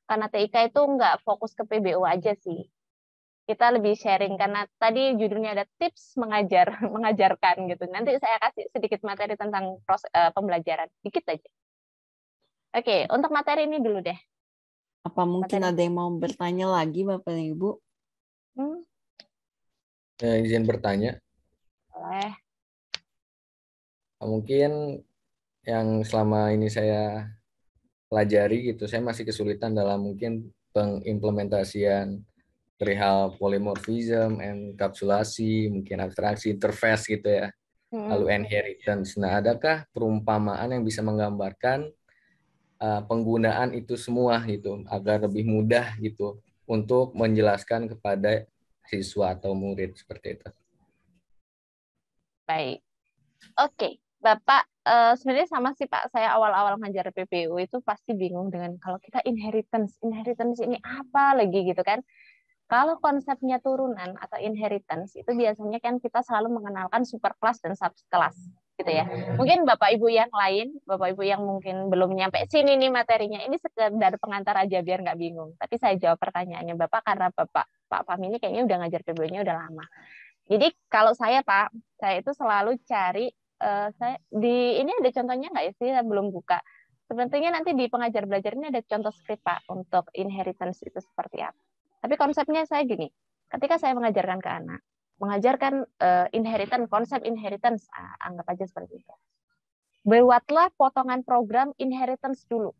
Speaker 2: karena TIK itu nggak fokus ke PBO aja sih. Kita lebih sharing, karena tadi judulnya ada tips mengajarkan gitu. Nanti saya kasih sedikit materi tentang pembelajaran, dikit aja. Oke, untuk materi ini dulu deh.
Speaker 1: Apa mungkin
Speaker 2: Materi.
Speaker 1: ada yang mau bertanya lagi, Bapak dan Ibu?
Speaker 5: Izin bertanya.
Speaker 2: Boleh.
Speaker 5: Mungkin yang selama ini saya pelajari gitu, saya masih kesulitan dalam mungkin pengimplementasian perihal polymorphism, enkapsulasi, mungkin abstraksi, interface gitu ya. Lalu inheritance. Nah, adakah perumpamaan yang bisa menggambarkan penggunaan itu semua gitu agar lebih mudah gitu untuk menjelaskan kepada siswa atau murid seperti itu?
Speaker 2: Baik. Oke, Bapak, sebenarnya sama sih Pak, saya awal-awal ngajar PPU itu pasti bingung dengan kalau kita inheritance ini apa lagi gitu kan. Kalau konsepnya turunan atau inheritance itu biasanya kan kita selalu mengenalkan superclass dan subclass gitu ya. Mungkin Bapak Ibu yang lain, Bapak Ibu yang mungkin belum nyampe sini nih materinya, ini sekedar pengantar aja biar nggak bingung. Tapi saya jawab pertanyaannya Bapak karena Pak Fahmi ini kayaknya udah ngajar PPU-nya udah lama. Jadi kalau saya Pak, saya itu selalu cari saya di ini ada contohnya nggak ya sih? Saya belum buka. Sebenarnya nanti di pengajar belajar ini ada contoh skrip Pak untuk inheritance itu seperti apa. Tapi konsepnya saya gini, ketika saya mengajarkan ke anak, mengajarkan inheritance, konsep inheritance, anggap aja seperti itu. Buatlah potongan program inheritance dulu.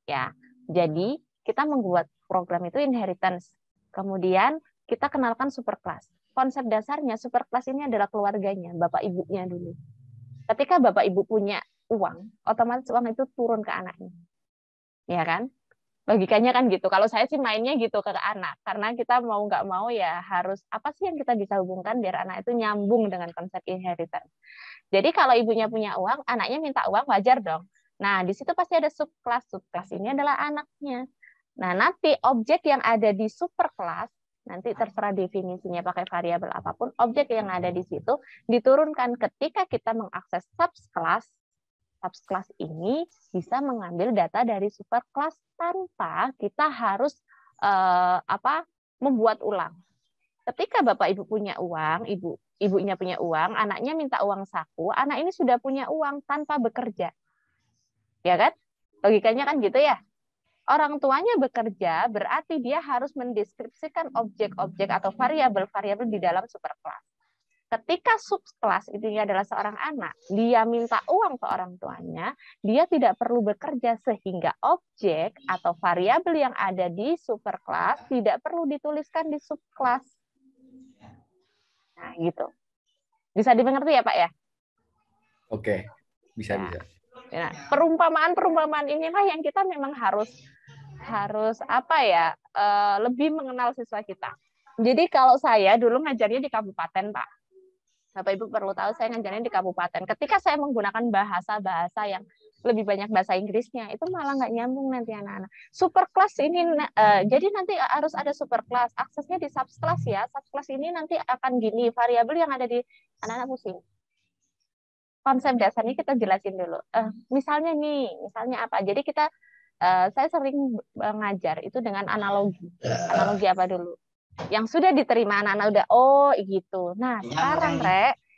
Speaker 2: Ya, jadi kita membuat program itu inheritance. Kemudian kita kenalkan superclass. Konsep dasarnya superclass ini adalah keluarganya, bapak ibunya dulu. Ketika bapak ibu punya uang, otomatis uang itu turun ke anaknya. Ya kan? Logikanya kan gitu. Kalau saya sih mainnya gitu ke anak. Karena kita mau nggak mau ya harus, apa sih yang kita bisa hubungkan biar anak itu nyambung dengan konsep inheritance. Jadi kalau ibunya punya uang, anaknya minta uang, wajar dong. Nah, di situ pasti ada subclass. Subclass ini adalah anaknya. Nah, nanti objek yang ada di superclass, nanti terserah definisinya pakai variabel apapun, objek yang ada di situ diturunkan ketika kita mengakses subclass, subclass ini bisa mengambil data dari superclass tanpa kita harus membuat ulang. Ketika Bapak Ibu punya uang, ibunya punya uang, anaknya minta uang saku, anak ini sudah punya uang tanpa bekerja. Ya kan? Logikanya kan gitu ya. Orang tuanya bekerja, berarti dia harus mendeskripsikan objek-objek atau variabel-variabel di dalam superclass. Ketika subclass itu adalah seorang anak, dia minta uang ke orang tuanya, dia tidak perlu bekerja sehingga objek atau variabel yang ada di superclass tidak perlu dituliskan di subclass. Nah, gitu. Bisa dimengerti ya, Pak ya?
Speaker 5: Oke, bisa.
Speaker 2: Nah, perumpamaan inilah yang kita memang harus lebih mengenal siswa kita. Jadi kalau saya dulu ngajarnya di kabupaten, Pak. Bapak Ibu perlu tahu saya ngajarnya di kabupaten. Ketika saya menggunakan bahasa-bahasa yang lebih banyak bahasa Inggrisnya, itu malah nggak nyambung nanti anak-anak. Superclass ini, jadi nanti harus ada superclass. Aksesnya di subclass ya. Subclass ini nanti akan gini, variabel yang ada di anak-anak pusing. Konsep dasarnya kita jelasin dulu. Misalnya apa? Jadi saya sering ngajar itu dengan analogi. Analogi apa dulu? Yang sudah diterima anak-anak udah, oh gitu. Nah, sekarang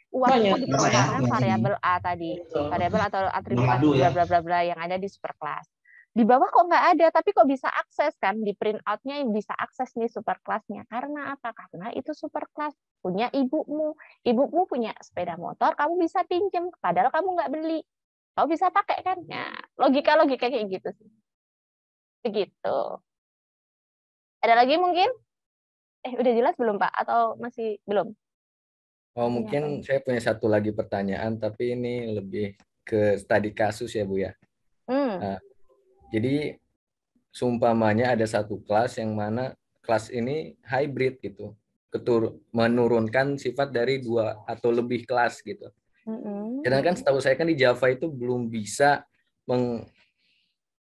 Speaker 2: uang itu diperlukan variabel A tadi. Variabel atau atribut bla bla bla bla yang ada di superclass. Di bawah kok nggak ada, tapi kok bisa akses kan? Di print out-nya bisa akses nih superclass-nya. Karena apa? Karena itu superclass punya ibumu. Ibumu punya sepeda motor, kamu bisa pinjam. Padahal kamu nggak beli. Kamu bisa pakai kan? Nah, logika-logika kayak gitu sih. Begitu. Ada lagi mungkin? Udah jelas belum, Pak? Atau masih belum?
Speaker 5: Oh, mungkin saya punya satu lagi pertanyaan, tapi ini lebih ke studi kasus ya, Bu ya. Nah, jadi seumpamanya ada satu kelas yang mana kelas ini hybrid gitu, menurunkan sifat dari 2 atau lebih kelas gitu. Sedangkan setahu saya kan di Java itu belum bisa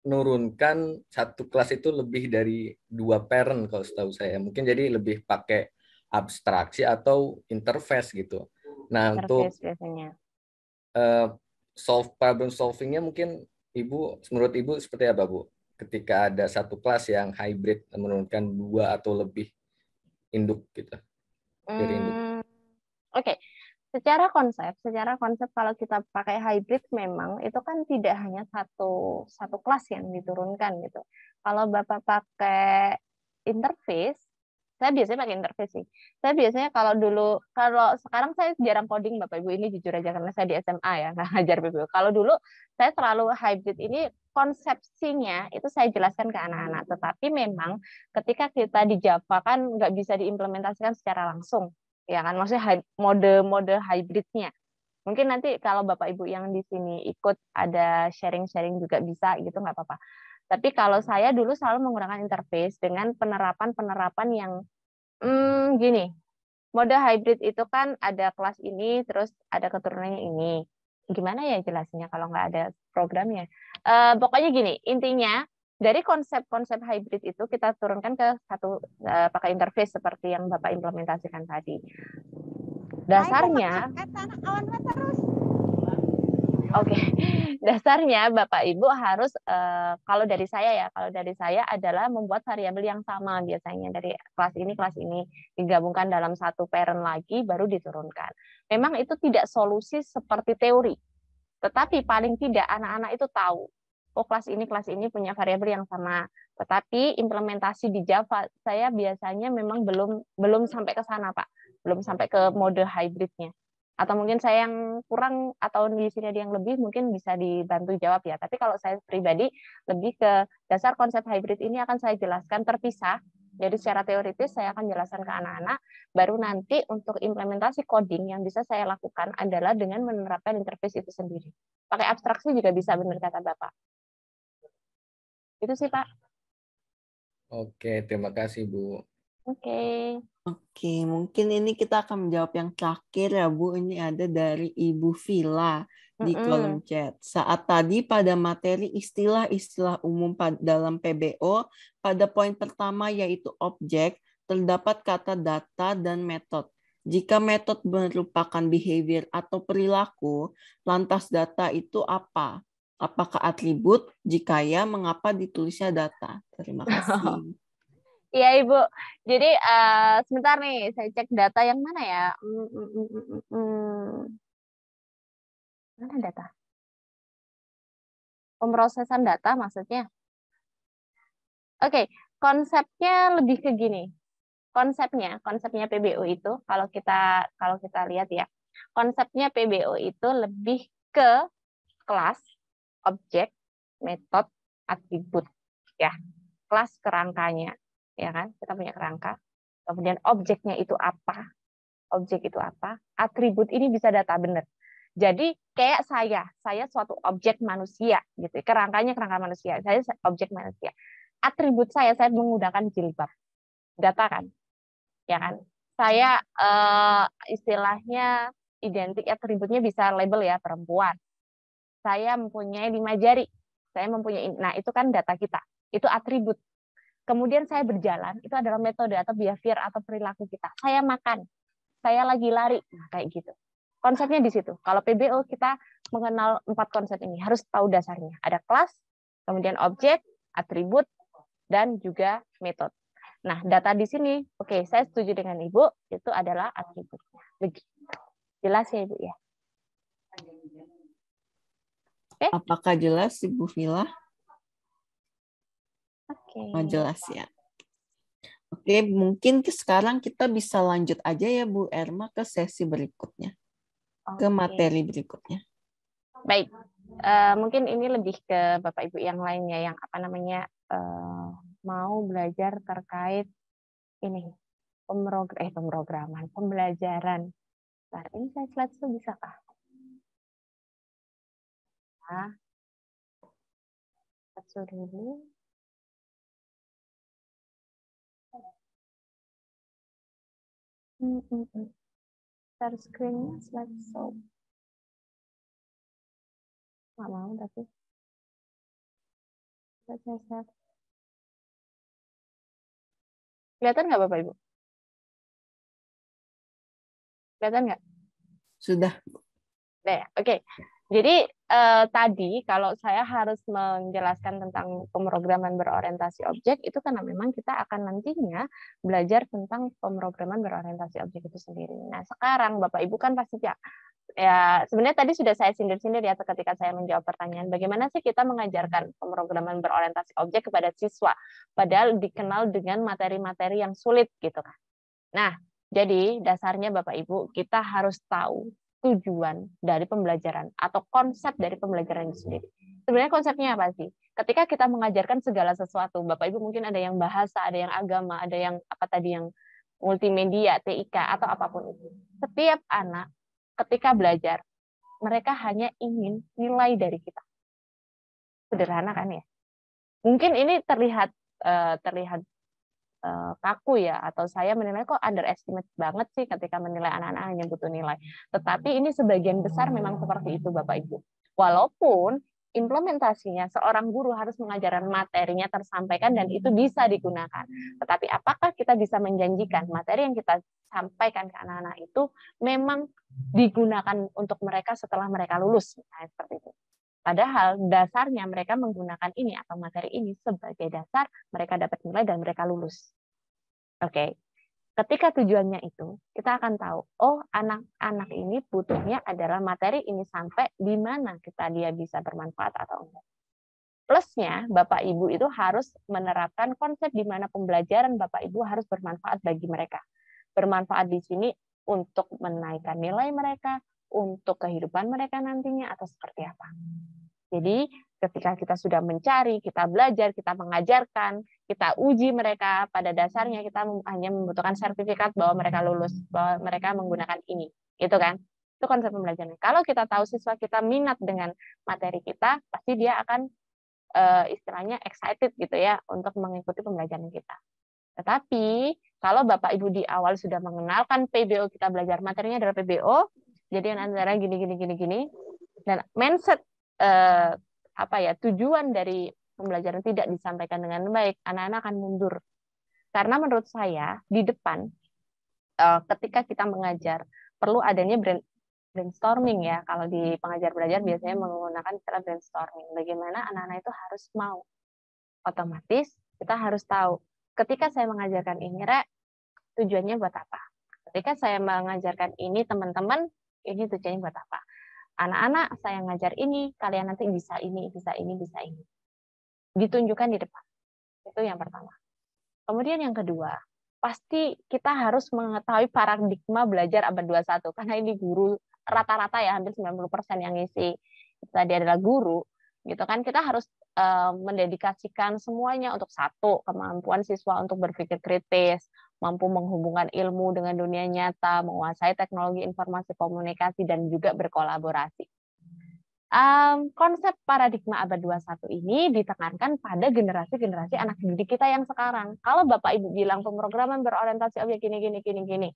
Speaker 5: menurunkan satu kelas itu lebih dari 2 parent kalau setahu saya. Mungkin jadi lebih pakai abstraksi atau interface gitu. Nah, interface untuk problem solvingnya mungkin menurut Ibu seperti apa, Bu? Ketika ada satu kelas yang hybrid menurunkan 2 atau lebih induk gitu.
Speaker 2: Oke. Secara konsep kalau kita pakai hybrid memang itu kan tidak hanya satu kelas yang diturunkan gitu. Kalau Bapak pakai interface, saya biasanya pakai interface sih. Saya biasanya kalau sekarang saya jarang coding Bapak Ibu, ini jujur aja karena saya di SMA ya, nggak ngajar BPU. Kalau dulu saya selalu hybrid ini konsepsinya itu saya jelaskan ke anak-anak. Tetapi memang ketika kita di Java kan nggak bisa diimplementasikan secara langsung. Ya kan, maksudnya mode hybridnya. Mungkin nanti kalau Bapak Ibu yang di sini ikut ada sharing-sharing juga bisa gitu, nggak apa-apa. Tapi kalau saya dulu selalu menggunakan interface dengan penerapan yang gini. Mode hybrid itu kan ada kelas ini, terus ada keturunannya ini. Gimana ya jelasnya kalau nggak ada programnya? Pokoknya gini, intinya dari konsep-konsep hybrid itu kita turunkan ke pakai interface seperti yang Bapak implementasikan tadi. Dasarnya, dasarnya Bapak Ibu harus kalau dari saya adalah membuat variabel yang sama biasanya dari kelas ini digabungkan dalam satu parent lagi baru diturunkan. Memang itu tidak solusi seperti teori, tetapi paling tidak anak-anak itu tahu. Oh, kelas ini punya variabel yang sama. Tetapi implementasi di Java saya biasanya memang belum sampai ke sana, Pak. Belum sampai ke mode hybridnya. Atau mungkin saya yang kurang atau di sini ada yang lebih, mungkin bisa dibantu jawab ya. Tapi kalau saya pribadi lebih ke dasar konsep hybrid ini akan saya jelaskan terpisah. Jadi secara teoritis saya akan jelaskan ke anak-anak, baru nanti untuk implementasi coding yang bisa saya lakukan adalah dengan menerapkan interface itu sendiri. Pakai abstraksi juga bisa, benar kata Bapak. Itu sih, Pak.
Speaker 1: Oke, terima kasih, Bu.
Speaker 2: Oke,
Speaker 1: mungkin ini kita akan menjawab yang terakhir ya, Bu. Ini ada dari Ibu Villa di kolom chat. Saat tadi pada materi istilah-istilah umum dalam PBO, pada poin pertama yaitu objek, terdapat kata data dan metode. Jika metode merupakan behavior atau perilaku, lantas data itu apa? Apakah atribut? Jika ya, mengapa ditulisnya data? Terima kasih.
Speaker 2: Iya, Ibu. Jadi sebentar nih, saya cek data yang mana ya? Mana data? Pemrosesan data maksudnya. Oke, konsepnya lebih ke gini. Konsepnya PBO itu kalau kita lihat ya, konsepnya PBO itu lebih ke kelas, objek, metode, atribut ya. Kelas kerangkanya, ya kan? Kita punya kerangka. Kemudian objeknya itu apa? Objek itu apa? Atribut ini bisa data benar. Jadi kayak saya suatu objek manusia gitu. Kerangkanya kerangka manusia. Saya objek manusia. Atribut saya menggunakan jilbab. Data kan? Ya kan? Saya istilahnya identik atributnya bisa label ya perempuan. Saya mempunyai 5 jari. Saya mempunyai, nah itu kan data kita. Itu atribut. Kemudian saya berjalan, itu adalah metode atau behavior atau perilaku kita. Saya makan, saya lagi lari, nah kayak gitu. Konsepnya di situ. Kalau PBO kita mengenal 4 konsep ini, harus tahu dasarnya. Ada kelas, kemudian objek, atribut, dan juga metode. Nah, data di sini, oke, saya setuju dengan Ibu, itu adalah atributnya. Begitu. Jelas ya, Ibu ya?
Speaker 1: Oke. Apakah jelas, Ibu Vila?
Speaker 2: Oke.
Speaker 1: Jelas ya. Oke, mungkin sekarang kita bisa lanjut aja ya Bu Erma ke sesi berikutnya. Ke materi berikutnya. Baik.
Speaker 2: Mungkin ini lebih ke Bapak Ibu yang lainnya yang mau belajar terkait ini pemrograman, pembelajaran. Nah, ini saya slide itu bisakah? Nah, slide dulu. Share screen-nya slideshow. Nggak mau tapi. Saya. Kelihatan nggak Bapak Ibu? Kelihatan nggak?
Speaker 1: Sudah.
Speaker 2: Oke. Jadi tadi kalau saya harus menjelaskan tentang pemrograman berorientasi objek itu karena memang kita akan nantinya belajar tentang pemrograman berorientasi objek itu sendiri. Nah sekarang Bapak Ibu kan pasti ya sebenarnya tadi sudah saya sindir-sindir ya ketika saya menjawab pertanyaan bagaimana sih kita mengajarkan pemrograman berorientasi objek kepada siswa padahal dikenal dengan materi-materi yang sulit gitu kan. Nah jadi dasarnya Bapak Ibu kita harus tahu tujuan dari pembelajaran atau konsep dari pembelajaran itu sendiri. Sebenarnya konsepnya apa sih? Ketika kita mengajarkan segala sesuatu, Bapak Ibu mungkin ada yang bahasa, ada yang agama, ada yang apa tadi yang multimedia, TIK atau apapun itu. Setiap anak ketika belajar, mereka hanya ingin nilai dari kita. Sederhana kan ya? Mungkin ini terlihat kaku ya, atau saya menilai kok underestimate banget sih ketika menilai anak-anak hanya butuh nilai. Tetapi ini sebagian besar memang seperti itu Bapak Ibu. Walaupun implementasinya seorang guru harus mengajarkan materinya tersampaikan dan itu bisa digunakan. Tetapi apakah kita bisa menjanjikan materi yang kita sampaikan ke anak-anak itu memang digunakan untuk mereka setelah mereka lulus? Nah, seperti itu. Padahal dasarnya mereka menggunakan ini atau materi ini sebagai dasar mereka dapat nilai dan mereka lulus. Oke. Ketika tujuannya itu, kita akan tahu, oh anak-anak ini butuhnya adalah materi ini sampai di mana dia bisa bermanfaat atau enggak. Plusnya, Bapak Ibu itu harus menerapkan konsep di mana pembelajaran Bapak Ibu harus bermanfaat bagi mereka. Bermanfaat di sini untuk menaikkan nilai mereka, untuk kehidupan mereka nantinya, atau seperti apa. Jadi, ketika kita sudah mencari, kita belajar, kita mengajarkan, kita uji mereka, pada dasarnya kita hanya membutuhkan sertifikat bahwa mereka lulus, bahwa mereka menggunakan ini. Gitu kan? Itu konsep pembelajaran. Kalau kita tahu siswa kita minat dengan materi kita, pasti dia akan istilahnya excited gitu ya untuk mengikuti pembelajaran kita. Tetapi kalau Bapak Ibu di awal sudah mengenalkan PBO, kita belajar materinya adalah PBO, jadi antara gini dan mindset tujuan dari pembelajaran tidak disampaikan dengan baik, anak-anak akan mundur. Karena menurut saya di depan ketika kita mengajar perlu adanya brainstorming ya. Kalau di pengajar belajar biasanya menggunakan istilah brainstorming. Bagaimana anak-anak itu harus mau. Otomatis kita harus tahu ketika saya mengajarkan ini, Rek, tujuannya buat apa? Ketika saya mengajarkan ini, teman-teman, ini tujuannya buat apa? Anak-anak, saya ngajar ini, kalian nanti bisa ini, bisa ini, bisa ini. Ditunjukkan di depan. Itu yang pertama. Kemudian yang kedua, pasti kita harus mengetahui paradigma belajar abad 21. Karena ini guru rata-rata ya, hampir 90% yang ngisi tadi adalah guru. Gitu kan, kita harus mendedikasikan semuanya untuk satu, kemampuan siswa untuk berpikir kritis, mampu menghubungkan ilmu dengan dunia nyata, menguasai teknologi informasi komunikasi, dan juga berkolaborasi. Konsep paradigma abad 21 ini ditekankan pada generasi-generasi anak didik kita yang sekarang. Kalau Bapak Ibu bilang pemrograman berorientasi objek gini,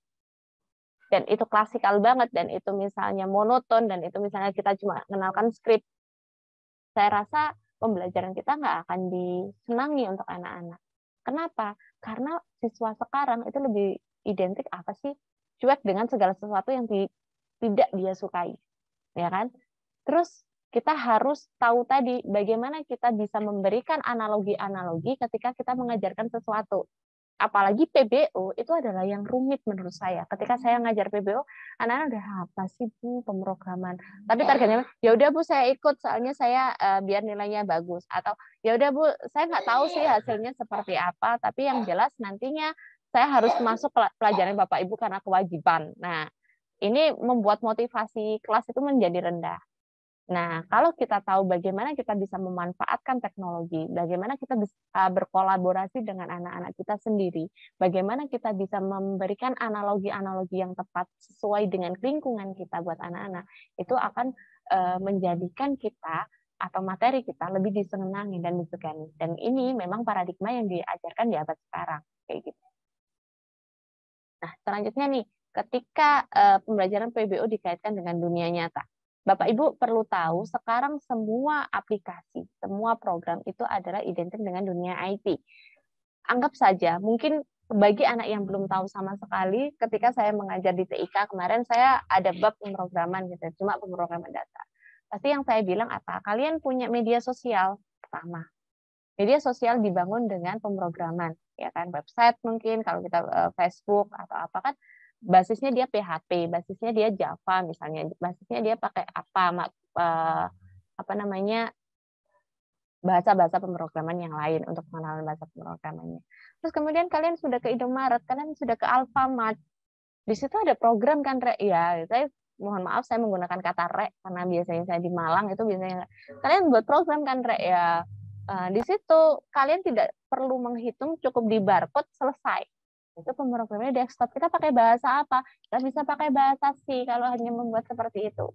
Speaker 2: dan itu klasikal banget, dan itu misalnya monoton, dan itu misalnya kita cuma mengenalkan skrip, saya rasa pembelajaran kita nggak akan disenangi untuk anak-anak. Kenapa? Karena siswa sekarang itu lebih identik apa sih? Cuek dengan segala sesuatu yang tidak dia sukai. Ya kan? Terus kita harus tahu tadi bagaimana kita bisa memberikan analogi-analogi ketika kita mengajarkan sesuatu. Apalagi PBO itu adalah yang rumit menurut saya. Ketika saya ngajar PBO, anak-anak udah apa sih Bu pemrograman? Tapi targetnya ya udah Bu saya ikut soalnya saya biar nilainya bagus, atau ya udah Bu saya nggak tahu sih hasilnya seperti apa, tapi yang jelas nantinya saya harus masuk pelajaran Bapak Ibu karena kewajiban. Nah, ini membuat motivasi kelas itu menjadi rendah. Nah, kalau kita tahu bagaimana kita bisa memanfaatkan teknologi, bagaimana kita bisa berkolaborasi dengan anak-anak kita sendiri, bagaimana kita bisa memberikan analogi-analogi yang tepat sesuai dengan lingkungan kita buat anak-anak, itu akan menjadikan kita atau materi kita lebih disenangi dan disegani. Dan ini memang paradigma yang diajarkan di abad sekarang, kayak gitu. Nah, selanjutnya nih, ketika pembelajaran PBO dikaitkan dengan dunia nyata. Bapak Ibu perlu tahu sekarang semua aplikasi, semua program itu adalah identik dengan dunia IT. Anggap saja, mungkin bagi anak yang belum tahu sama sekali, ketika saya mengajar di TIK kemarin saya ada bab pemrograman gitu, cuma pemrograman data. Pasti yang saya bilang apa? Kalian punya media sosial pertama. Media sosial dibangun dengan pemrograman, ya kan? Website mungkin kalau kita Facebook atau apa kan. Basisnya dia PHP, basisnya dia Java misalnya, basisnya dia pakai apa namanya bahasa-bahasa pemrograman yang lain untuk pengenalan bahasa pemrogramannya. Terus kemudian kalian sudah ke Indomaret, kalian sudah ke Alfamart, di situ ada program kan Rek ya. Saya mohon maaf saya menggunakan kata Rek karena biasanya saya di Malang itu biasanya kalian buat program kan Rek ya. Di situ kalian tidak perlu menghitung, cukup di barcode selesai. Itu pemrogramannya desktop. Kita pakai bahasa apa? Kita bisa pakai bahasa C kalau hanya membuat seperti itu.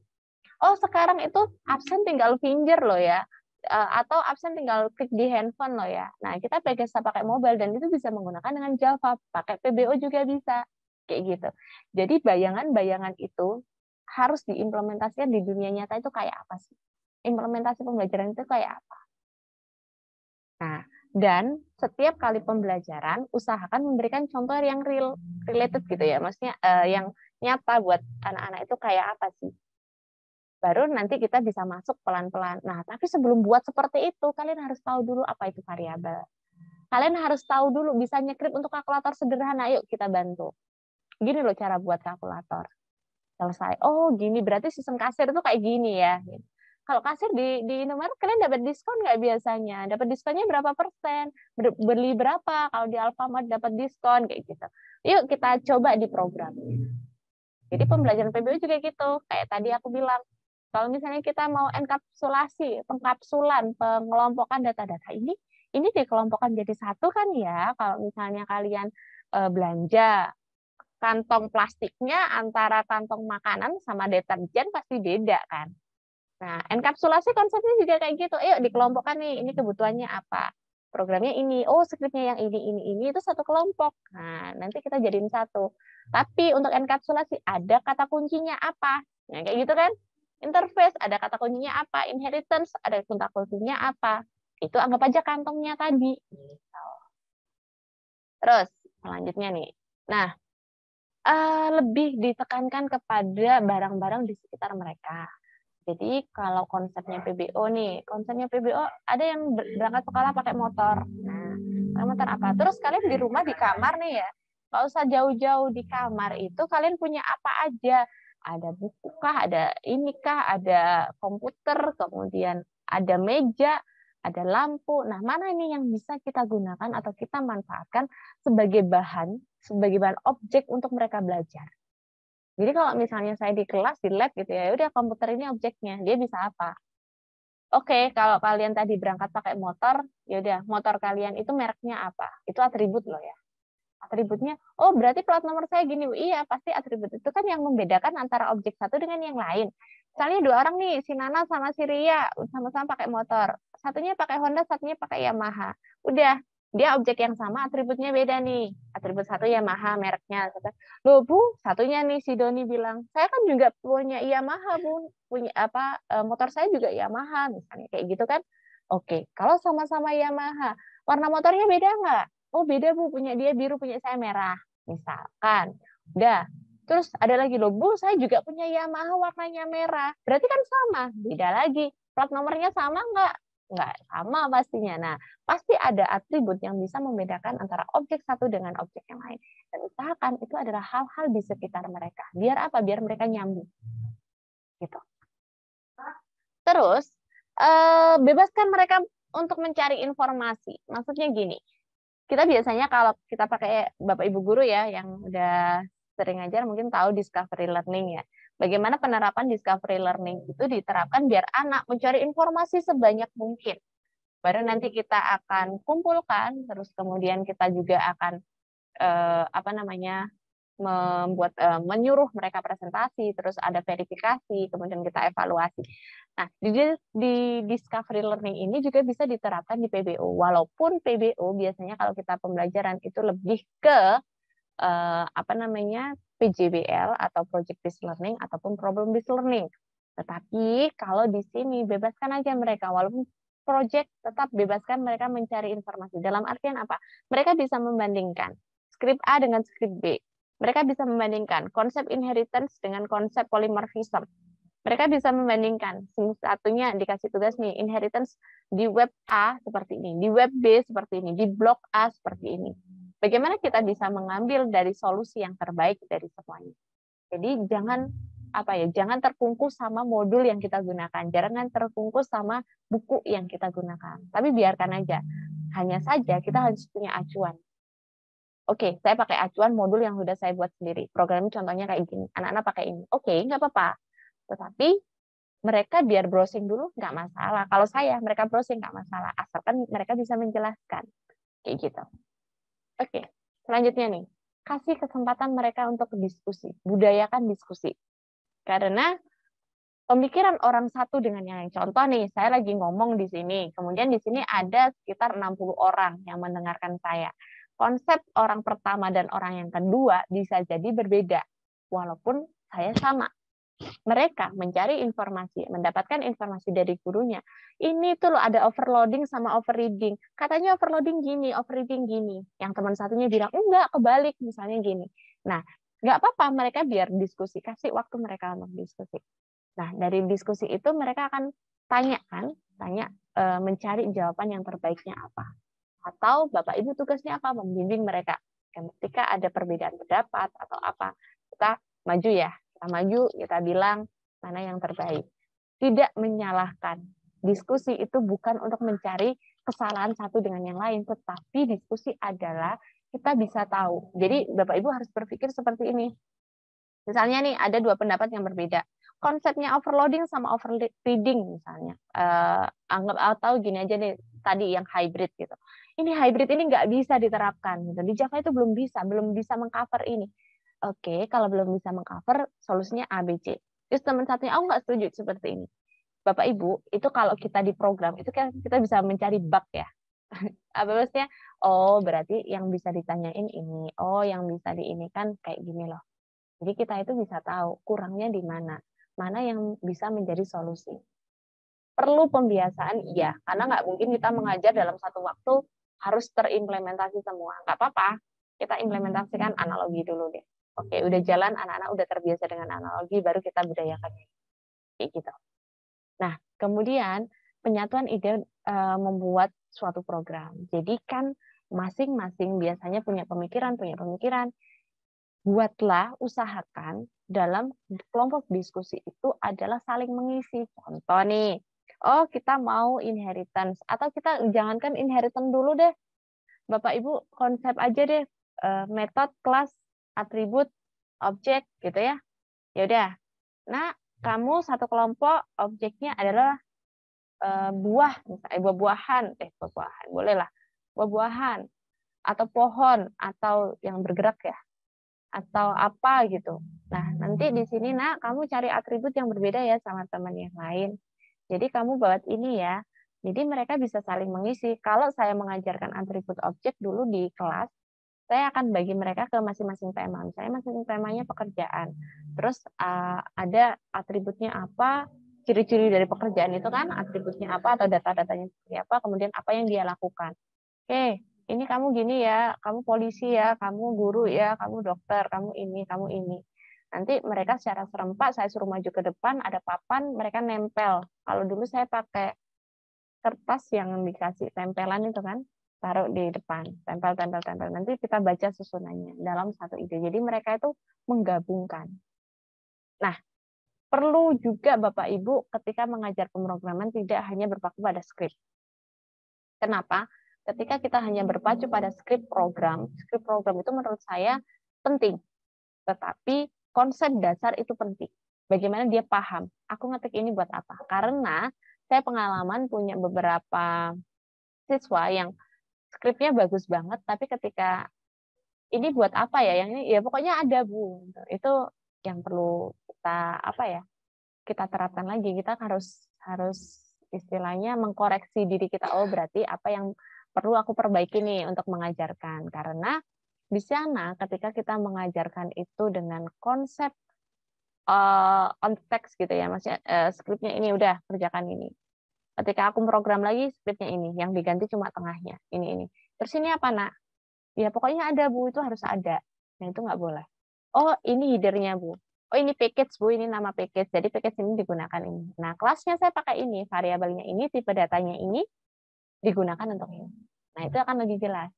Speaker 2: Oh, sekarang itu absen tinggal finger loh ya. Atau absen tinggal klik di handphone loh ya. Nah, kita bisa pakai mobile dan itu bisa menggunakan dengan Java. Pakai PBO juga bisa. Kayak gitu. Jadi bayangan-bayangan itu harus diimplementasikan di dunia nyata itu kayak apa sih? Implementasi pembelajaran itu kayak apa? Nah, dan setiap kali pembelajaran usahakan memberikan contoh yang related gitu ya, maksudnya yang nyata buat anak-anak itu kayak apa sih. Baru nanti kita bisa masuk pelan-pelan. Nah, tapi sebelum buat seperti itu, kalian harus tahu dulu apa itu variabel. Kalian harus tahu dulu bisa nyekrip untuk kalkulator sederhana. Yuk kita bantu. Gini loh cara buat kalkulator. Selesai. Oh, gini berarti sistem kasir itu kayak gini ya. Kalau kasir di Indomaret kalian dapat diskon nggak biasanya? Dapat diskonnya berapa persen? Beli berapa? Kalau di Alfamart dapat diskon kayak gitu. Yuk kita coba di program. Jadi pembelajaran PBO juga gitu. Kayak tadi aku bilang, kalau misalnya kita mau enkapsulasi, pengkapsulan, pengelompokan data-data ini dikelompokkan jadi satu kan ya. Kalau misalnya kalian belanja kantong plastiknya antara kantong makanan sama deterjen pasti beda kan. Nah, enkapsulasi konsepnya juga kayak gitu. Ayo dikelompokkan nih, ini kebutuhannya apa? Programnya ini, oh skripnya yang ini itu satu kelompok. Nah, nanti kita jadiin satu. Tapi untuk enkapsulasi ada kata kuncinya apa? Nah, kayak gitu kan? Interface ada kata kuncinya apa? Inheritance ada kata kuncinya apa? Itu anggap aja kantongnya tadi. Terus selanjutnya nih. Nah, lebih ditekankan kepada barang-barang di sekitar mereka. Jadi kalau konsepnya PBO nih, konsepnya PBO ada yang berangkat sekolah pakai motor. Nah, pakai motor apa? Terus kalian di rumah di kamar nih ya, nggak usah jauh-jauh, di kamar itu kalian punya apa aja? Ada buku kah, ada ini kah, ada komputer, kemudian ada meja, ada lampu. Nah, mana ini yang bisa kita gunakan atau kita manfaatkan sebagai bahan objek untuk mereka belajar. Jadi kalau misalnya saya di kelas, di lab gitu ya, udah komputer ini objeknya, dia bisa apa? Oke, kalau kalian tadi berangkat pakai motor, ya udah motor kalian itu mereknya apa? Itu atribut loh ya. Atributnya, oh berarti plat nomor saya gini. Iya, pasti atribut itu kan yang membedakan antara objek satu dengan yang lain. Misalnya 2 orang nih, si Nana sama si Ria, sama-sama pakai motor. Satunya pakai Honda, satunya pakai Yamaha. Udah, dia objek yang sama, atributnya beda nih. Atribut satu Yamaha, mereknya. Loh Bu, satunya nih si Doni bilang, saya kan juga punya Yamaha Bu, punya apa? Motor saya juga Yamaha, misalnya kayak gitu kan. Oke, kalau sama-sama Yamaha, warna motornya beda nggak? Oh beda Bu, punya dia biru, punya saya merah. Misalkan. Udah. Terus ada lagi loh, Bu, saya juga punya Yamaha warnanya merah. Berarti kan sama. Beda lagi. Plat nomornya sama nggak? Nggak sama pastinya. Nah, pasti ada atribut yang bisa membedakan antara objek satu dengan objek yang lain. Dan usahakan itu adalah hal-hal di sekitar mereka. Biar apa? Biar mereka nyambung. Gitu. Terus, bebaskan mereka untuk mencari informasi. Maksudnya gini, kita biasanya kalau kita pakai Bapak Ibu guru ya, yang udah sering ngajar mungkin tahu discovery learning ya. Bagaimana penerapan discovery learning itu diterapkan biar anak mencari informasi sebanyak mungkin. Baru nanti kita akan kumpulkan, terus kemudian kita juga akan menyuruh mereka presentasi, terus ada verifikasi, kemudian kita evaluasi. Nah, di discovery learning ini juga bisa diterapkan di PBO. Walaupun PBO biasanya kalau kita pembelajaran itu lebih ke PJBL atau project based learning ataupun problem based learning. Tetapi kalau di sini bebaskan aja mereka, walaupun project tetap bebaskan mereka mencari informasi. Dalam artian apa? Mereka bisa membandingkan skrip A dengan skrip B. Mereka bisa membandingkan konsep inheritance dengan konsep polymorphism. Mereka bisa membandingkan, satunya dikasih tugas nih, inheritance di web A seperti ini, di web B seperti ini, di blok A seperti ini. Bagaimana kita bisa mengambil dari solusi yang terbaik dari semuanya. Jadi jangan terkungkus sama modul yang kita gunakan, jangan terkungkus sama buku yang kita gunakan. Tapi biarkan aja. Hanya saja kita harus punya acuan. Oke, saya pakai acuan modul yang sudah saya buat sendiri. Programnya contohnya kayak gini. Anak-anak pakai ini. Oke, nggak apa-apa. Tetapi mereka biar browsing dulu nggak masalah. Kalau mereka browsing nggak masalah. Asalkan mereka bisa menjelaskan. Kayak gitu. Oke, selanjutnya nih. Kasih kesempatan mereka untuk diskusi. Budayakan diskusi. Karena pemikiran orang satu dengan yang lain. Contoh nih, saya lagi ngomong di sini. Kemudian di sini ada sekitar 60 orang yang mendengarkan saya. Konsep orang pertama dan orang yang kedua bisa jadi berbeda. Walaupun saya sama. Mereka mencari informasi, mendapatkan informasi dari gurunya. Ini tuh loh ada overloading sama overreading. Katanya overloading gini, overreading gini. Yang teman satunya bilang, enggak, kebalik misalnya gini. Nah, nggak apa-apa mereka biar diskusi. Kasih waktu mereka untuk diskusi. Nah, dari diskusi itu mereka akan tanya, mencari jawaban yang terbaiknya apa. Atau Bapak Ibu tugasnya apa? Membimbing mereka. Ketika ada perbedaan pendapat atau apa, kita maju ya. Kita maju, kita bilang mana yang terbaik. Tidak menyalahkan. Diskusi itu bukan untuk mencari kesalahan satu dengan yang lain, tetapi diskusi adalah kita bisa tahu. Jadi Bapak Ibu harus berpikir seperti ini. Misalnya nih ada 2 pendapat yang berbeda. Konsepnya overloading sama overreading misalnya. Anggap atau gini aja nih tadi yang hybrid gitu. Ini hybrid ini nggak bisa diterapkan gitu. Di Java itu belum bisa mengcover ini. Oke, kalau belum bisa mengcover, solusinya A, B, C. Terus teman satunya, aku nggak setuju seperti ini. Bapak Ibu, itu kalau kita di program, itu kan kita bisa mencari bug ya. Apa maksudnya? Oh, berarti yang bisa ditanyain ini. Oh, yang bisa diinikan kayak gini loh. Jadi kita itu bisa tahu kurangnya di mana. Mana yang bisa menjadi solusi. Perlu pembiasaan, iya. Karena nggak mungkin kita mengajar dalam satu waktu harus terimplementasi semua. Nggak apa-apa. Kita implementasikan analogi dulu deh. Oke, udah jalan, anak-anak udah terbiasa dengan analogi, baru kita budayakan kayak gitu. Nah, kemudian penyatuan ide membuat suatu program. Jadi kan masing-masing biasanya punya pemikiran. Buatlah, usahakan dalam kelompok diskusi itu adalah saling mengisi. Contoh nih, oh kita mau inheritance, atau kita jangankan inheritance dulu deh, Bapak Ibu konsep aja deh, metode, kelas, atribut, objek gitu ya. Ya udah. Nah, kamu satu kelompok objeknya adalah buah, misalnya buah-buahan, bolehlah, buah-buahan atau pohon atau yang bergerak ya, atau apa gitu. Nah, nanti di sini nak kamu cari atribut yang berbeda ya sama teman yang lain. Jadi kamu buat ini ya. Jadi mereka bisa saling mengisi. Kalau saya mengajarkan atribut objek dulu di kelas, saya akan bagi mereka ke masing-masing tema. Misalnya masing-masing temanya pekerjaan. Terus ada atributnya apa, ciri-ciri dari pekerjaan itu kan, atributnya apa atau data-datanya seperti apa, kemudian apa yang dia lakukan. Oke, ini kamu gini ya, kamu polisi ya, kamu guru ya, kamu dokter, kamu ini. Nanti mereka secara serempak saya suruh maju ke depan, ada papan, mereka nempel. Kalau dulu saya pakai kertas yang dikasih tempelan itu kan, taruh di depan, tempel. Nanti kita baca susunannya dalam satu ide. Jadi mereka itu menggabungkan. Nah, perlu juga Bapak Ibu ketika mengajar pemrograman tidak hanya berpaku pada skrip. Kenapa? Ketika kita hanya berpacu pada skrip program itu menurut saya penting. Tetapi konsep dasar itu penting. Bagaimana dia paham, aku ngetik ini buat apa? Karena saya pengalaman punya beberapa siswa yang skripnya bagus banget, tapi ketika ini buat apa ya? Yang ini ya pokoknya ada Bu. Itu yang perlu kita terapkan lagi. Kita harus istilahnya mengkoreksi diri kita. Oh berarti apa yang perlu aku perbaiki nih untuk mengajarkan. Karena di sana ketika kita mengajarkan itu dengan konsep on text gitu ya, maksudnya skripnya ini udah kerjakan ini. Ketika aku program lagi skripnya ini, yang diganti cuma tengahnya ini. Terus ini apa nak? Ya pokoknya ada Bu, itu harus ada. Nah itu nggak boleh. Oh ini headernya Bu. Oh ini package Bu, ini nama package. Jadi package ini digunakan ini. Nah kelasnya saya pakai ini, variabelnya ini, tipe datanya ini digunakan untuk ini. Nah itu akan lebih jelas.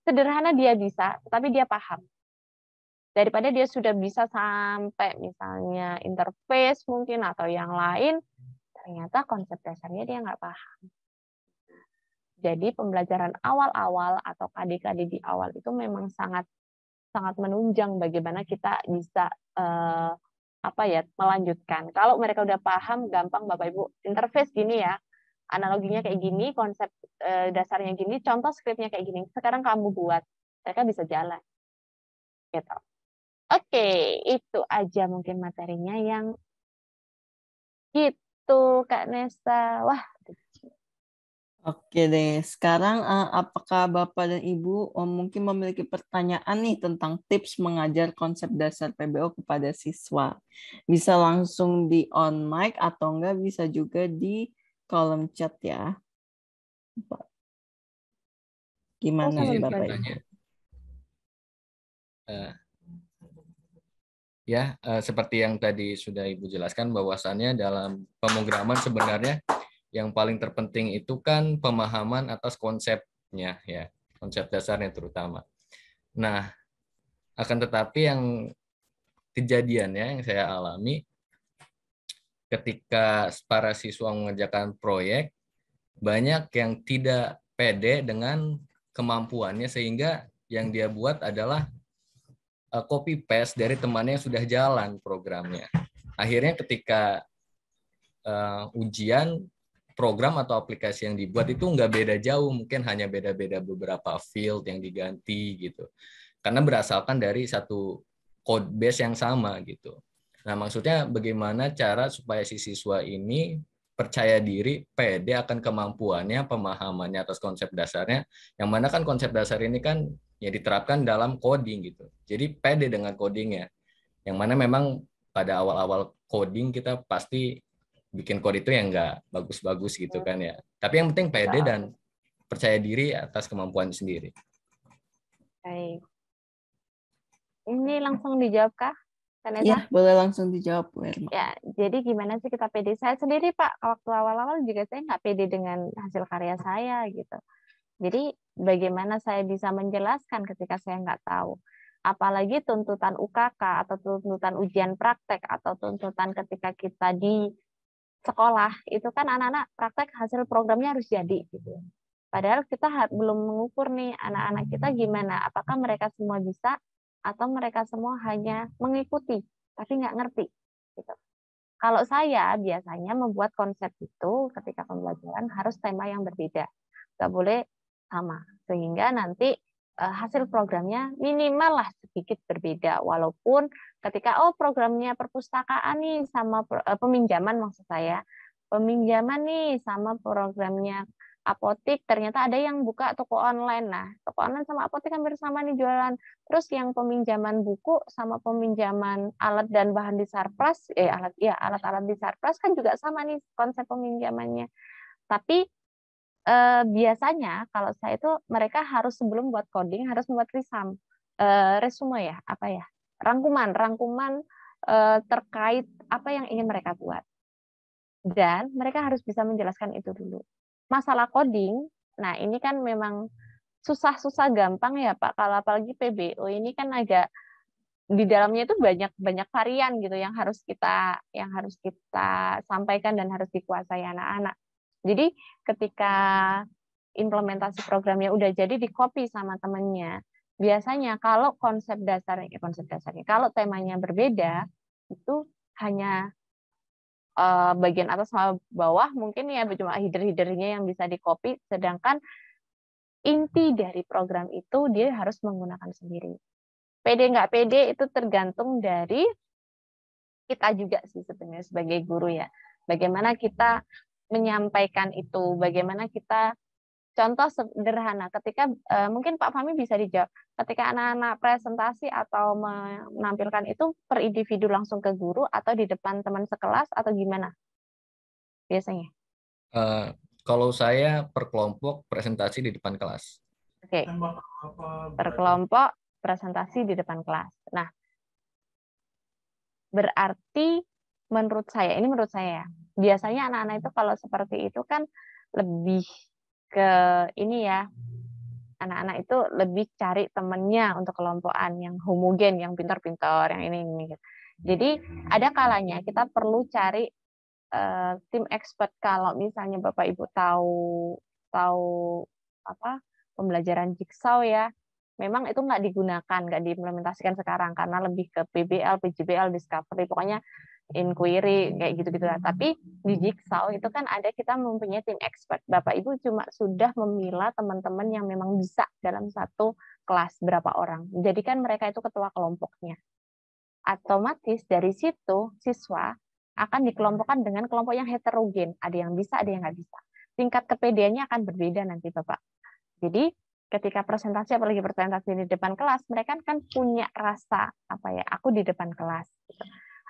Speaker 2: Sederhana dia bisa, tapi dia paham. Daripada dia sudah bisa sampai misalnya interface mungkin atau yang lain, ternyata konsep dasarnya dia nggak paham. Jadi pembelajaran awal-awal atau KD-KD di awal itu memang sangat menunjang bagaimana kita bisa melanjutkan. Kalau mereka udah paham, gampang Bapak Ibu, interface gini ya, analoginya kayak gini, konsep dasarnya gini, contoh skripnya kayak gini. Sekarang kamu buat, mereka bisa jalan. Gitu. Oke, itu aja mungkin materinya yang gitu Kak Nesa. Wah.
Speaker 1: Oke deh, sekarang apakah Bapak dan Ibu mungkin memiliki pertanyaan nih tentang tips mengajar konsep dasar PBO kepada siswa? Bisa langsung di on mic atau enggak bisa juga di kolom chat ya. Gimana nih Bapak Ibu?
Speaker 5: Seperti yang tadi sudah Ibu jelaskan bahwasannya dalam pemrograman sebenarnya yang paling terpenting itu kan pemahaman atas konsepnya ya, konsep dasarnya terutama. Nah, akan tetapi yang kejadiannya yang saya alami ketika para siswa mengerjakan proyek, banyak yang tidak pede dengan kemampuannya sehingga yang dia buat adalah copy paste dari temannya yang sudah jalan programnya. Akhirnya ketika ujian, program atau aplikasi yang dibuat itu nggak beda jauh, mungkin hanya beda-beda beberapa field yang diganti gitu. Karena berasalkan dari satu code base yang sama gitu. Nah, maksudnya bagaimana cara supaya si siswa ini percaya diri, pede akan kemampuannya, pemahamannya atas konsep dasarnya, yang mana kan konsep dasar ini kan ya diterapkan dalam coding gitu. Jadi pede dengan codingnya. Yang mana memang pada awal-awal coding kita pasti bikin code itu yang nggak bagus-bagus gitu kan ya. Tapi yang penting pede dan percaya diri atas kemampuan sendiri.
Speaker 2: Baik. Ini langsung dijawab kah, Vanessa?
Speaker 1: Iya, boleh langsung dijawab, Bu Herma.
Speaker 2: Ya, jadi gimana sih kita pede? Saya sendiri, Pak, waktu awal-awal juga saya nggak pede dengan hasil karya saya gitu. Jadi bagaimana saya bisa menjelaskan ketika saya nggak tahu? Apalagi tuntutan UKK atau tuntutan ujian praktek atau tuntutan ketika kita di sekolah, itu kan anak-anak praktek hasil programnya harus jadi gitu. Padahal kita belum mengukur nih anak-anak kita gimana, apakah mereka semua bisa atau mereka semua hanya mengikuti tapi nggak ngerti gitu. Kalau saya biasanya membuat konsep itu ketika pembelajaran harus tema yang berbeda, nggak boleh sama, sehingga nanti hasil programnya minimal lah sedikit berbeda, walaupun ketika programnya perpustakaan nih sama peminjaman, maksud saya peminjaman nih sama programnya apotik, ternyata ada yang buka toko online. Nah, toko online sama apotik hampir sama nih jualan. Terus yang peminjaman buku sama peminjaman alat dan bahan di Sarpras, alat-alat di Sarpras kan juga sama nih konsep peminjamannya. Tapi biasanya kalau saya itu mereka harus sebelum buat coding harus membuat resume ya, rangkuman terkait apa yang ingin mereka buat. Dan mereka harus bisa menjelaskan itu dulu. Masalah coding, nah ini kan memang susah-susah gampang ya Pak. Kalau apalagi PBO ini kan agak di dalamnya itu banyak varian gitu yang harus kita sampaikan dan harus dikuasai anak-anak. Jadi ketika implementasi programnya udah jadi di copy sama temennya, biasanya kalau konsep dasarnya kalau temanya berbeda itu hanya bagian atas sama bawah mungkin ya cuma header-headernya yang bisa di-copy, sedangkan inti dari program itu dia harus menggunakan sendiri. Pede nggak pede itu tergantung dari kita juga sih sebenarnya sebagai guru ya. Bagaimana kita menyampaikan itu, bagaimana kita contoh sederhana ketika mungkin Pak Fahmi bisa dijawab, ketika anak-anak presentasi atau menampilkan itu per individu langsung ke guru atau di depan teman sekelas atau gimana biasanya?
Speaker 5: Kalau saya per kelompok presentasi di depan kelas.
Speaker 2: Oke. Per kelompok presentasi di depan kelas. Nah, berarti menurut saya biasanya anak-anak itu kalau seperti itu kan lebih ke ini ya, anak-anak itu lebih cari temennya untuk kelompokan yang homogen, yang pintar-pintar, yang ini. Jadi ada kalanya kita perlu cari tim expert. Kalau misalnya Bapak Ibu tahu pembelajaran Jigsaw ya, memang itu nggak digunakan, nggak diimplementasikan sekarang karena lebih ke PBL, PJBL, Discovery, pokoknya inquiry kayak gitu-gitu. Tapi di Jigsaw itu kan ada kita mempunyai tim expert. Bapak Ibu cuma sudah memilah teman-teman yang memang bisa dalam satu kelas berapa orang. Jadikan mereka itu ketua kelompoknya. Otomatis dari situ siswa akan dikelompokkan dengan kelompok yang heterogen. Ada yang bisa, ada yang nggak bisa. Tingkat kepedeannya akan berbeda nanti Bapak. Jadi ketika presentasi, apalagi presentasi di depan kelas, mereka kan punya rasa aku di depan kelas.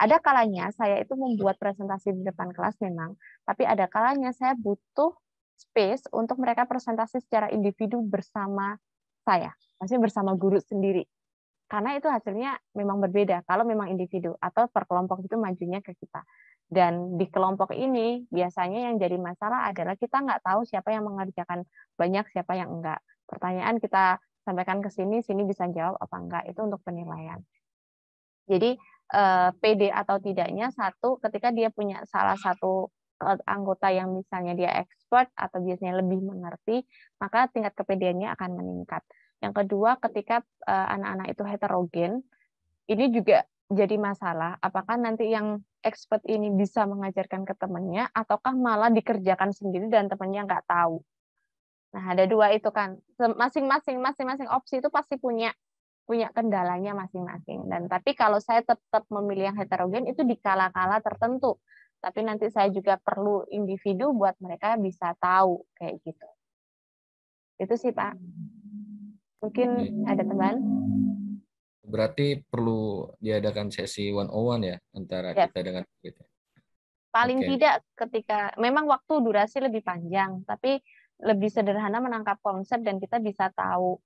Speaker 2: Ada kalanya saya itu membuat presentasi di depan kelas memang, tapi ada kalanya saya butuh space untuk mereka presentasi secara individu bersama saya, maksudnya bersama guru sendiri. Karena itu hasilnya memang berbeda kalau memang individu atau per kelompok itu majunya ke kita. Dan di kelompok ini biasanya yang jadi masalah adalah kita nggak tahu siapa yang mengerjakan banyak, siapa yang enggak. Pertanyaan kita sampaikan ke sini bisa jawab apa enggak, itu untuk penilaian. Jadi PD atau tidaknya ketika dia punya salah satu anggota yang misalnya dia expert atau biasanya lebih mengerti, maka tingkat kepedeannya akan meningkat. Yang kedua, ketika anak-anak itu heterogen, ini juga jadi masalah. Apakah nanti yang expert ini bisa mengajarkan ke temannya, ataukah malah dikerjakan sendiri dan temannya nggak tahu. Nah, ada dua itu kan. Masing-masing opsi itu pasti punya kendalanya masing-masing. Dan tapi kalau saya tetap memilih yang heterogen itu di kala-kala tertentu. Tapi nanti saya juga perlu individu buat mereka bisa tahu kayak gitu. Itu sih Pak. Mungkin ada teman.
Speaker 5: Berarti perlu diadakan sesi 101 ya antara kita dengan kita.
Speaker 2: Paling tidak ketika memang waktu durasi lebih panjang, tapi lebih sederhana menangkap konsep dan kita bisa tahu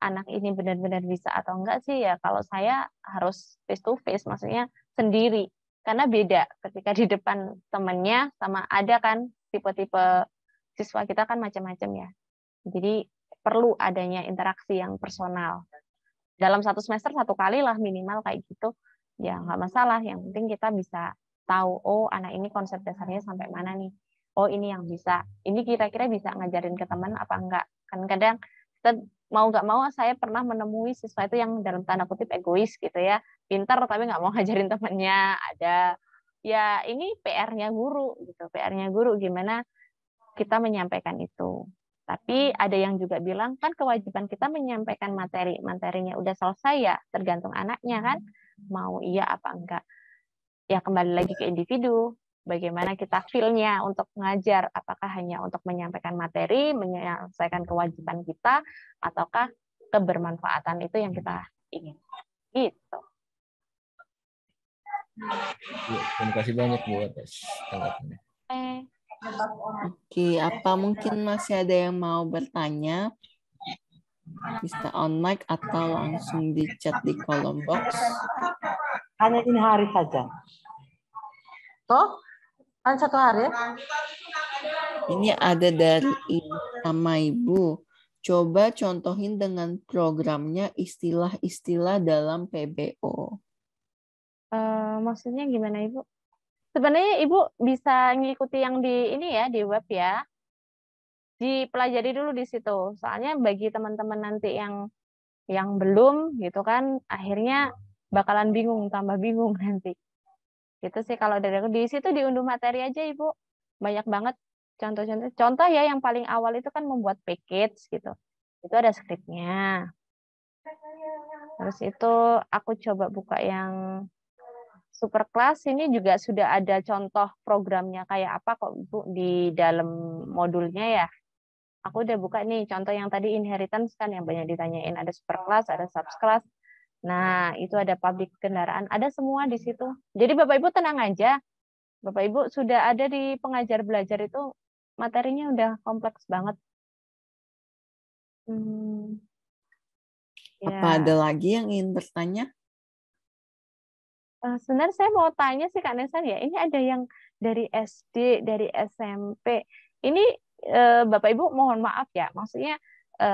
Speaker 2: anak ini benar-benar bisa atau enggak sih ya kalau saya harus face to face, maksudnya sendiri. Karena beda ketika di depan temannya sama ada kan tipe-tipe siswa kita kan macam-macam ya. Jadi perlu adanya interaksi yang personal. Dalam satu semester 1 kali lah minimal kayak gitu. Ya nggak masalah, yang penting kita bisa tahu, oh anak ini konsep dasarnya sampai mana nih. Oh ini yang bisa. Ini kira-kira bisa ngajarin ke teman apa enggak. Kan kadang kita mau nggak mau saya pernah menemui siswa itu yang dalam tanda kutip egois gitu ya. Pintar tapi nggak mau ngajarin temannya. Ada. Ya ini PR-nya guru gitu. PR-nya guru gimana kita menyampaikan itu. Tapi ada yang juga bilang kan kewajiban kita menyampaikan materi. Materinya udah selesai ya, tergantung anaknya kan. Mau iya apa enggak. Ya kembali lagi ke individu. Bagaimana kita feel-nya untuk mengajar. Apakah hanya untuk menyampaikan materi, menyelesaikan kewajiban kita, ataukah kebermanfaatan itu yang kita ingin. Gitu.
Speaker 5: Bu, terima kasih banyak Bu atas tanggapannya.
Speaker 1: Oke, apa mungkin masih ada yang mau bertanya? Bisa on mic atau langsung di chat di kolom box.
Speaker 6: Hanya ini hari saja. Toh? Kan 1 hari ya?
Speaker 1: Ini ada dari sama Ibu. Coba contohin dengan programnya istilah-istilah dalam PBO.
Speaker 2: Maksudnya gimana Ibu? Sebenarnya Ibu bisa ngikuti yang di ini ya, di web ya. Dipelajari dulu di situ. Soalnya bagi teman-teman nanti yang belum gitu kan, akhirnya bakalan bingung, tambah bingung nanti. Gitu sih kalau dari aku. Di situ diunduh materi aja Ibu. Banyak banget contoh-contoh. Contoh ya yang paling awal itu kan membuat package gitu. Itu ada skripnya. Terus itu aku coba buka yang super kelas, ini juga sudah ada contoh programnya kayak apa kok Bu di dalam modulnya ya. Aku udah buka nih contoh yang tadi inheritance kan yang banyak ditanyain, ada super kelas, ada subclass. Nah, itu ada public kendaraan, ada semua di situ. Jadi Bapak Ibu tenang aja. Bapak Ibu sudah ada di pengajar belajar itu materinya udah kompleks banget.
Speaker 1: Apa
Speaker 2: Ya.
Speaker 1: ada lagi yang ingin bertanya?
Speaker 2: Sebenarnya saya mau tanya sih Kak Nesan ya, ini ada yang dari SD, dari SMP. Ini Bapak Ibu mohon maaf ya, maksudnya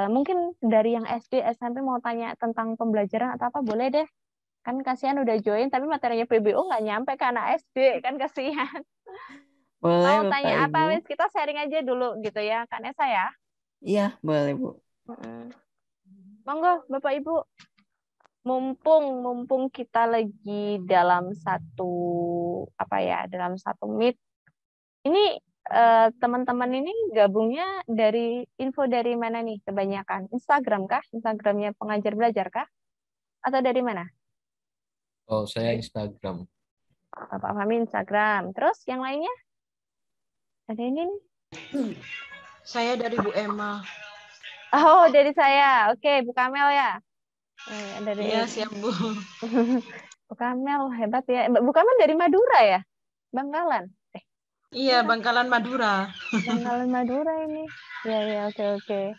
Speaker 2: mungkin dari yang SD, SMP mau tanya tentang pembelajaran atau apa, boleh deh. Kan kasihan udah join, tapi materinya PBO nggak nyampe ke anak SD, kan kasihan.
Speaker 1: Boleh
Speaker 2: Mau
Speaker 1: Bapak
Speaker 2: tanya
Speaker 1: Ibu.
Speaker 2: apa, wes kita sharing aja dulu gitu ya, Kak Nesa ya.
Speaker 1: Iya, boleh Bu.
Speaker 2: Monggo Bapak Ibu. Mumpung kita lagi dalam satu dalam satu meet. Ini teman-teman ini gabungnya dari info dari mana nih kebanyakan? Instagram kah? Instagramnya pengajar belajar kah? Atau dari mana?
Speaker 5: Oh, saya Instagram.
Speaker 2: Bapak Fahmi Instagram. Terus yang lainnya? Ada ini nih.
Speaker 7: Saya dari Bu Emma.
Speaker 2: Oh, dari saya. Oke, Bu Kamel ya. Dari
Speaker 7: Iya, siap Bu.
Speaker 2: Bu Kamel hebat ya. Bu Kamel dari Madura ya? Bangkalan.
Speaker 7: Iya, Bangkalan Madura.
Speaker 2: Bangkalan Madura ini. Ya, oke.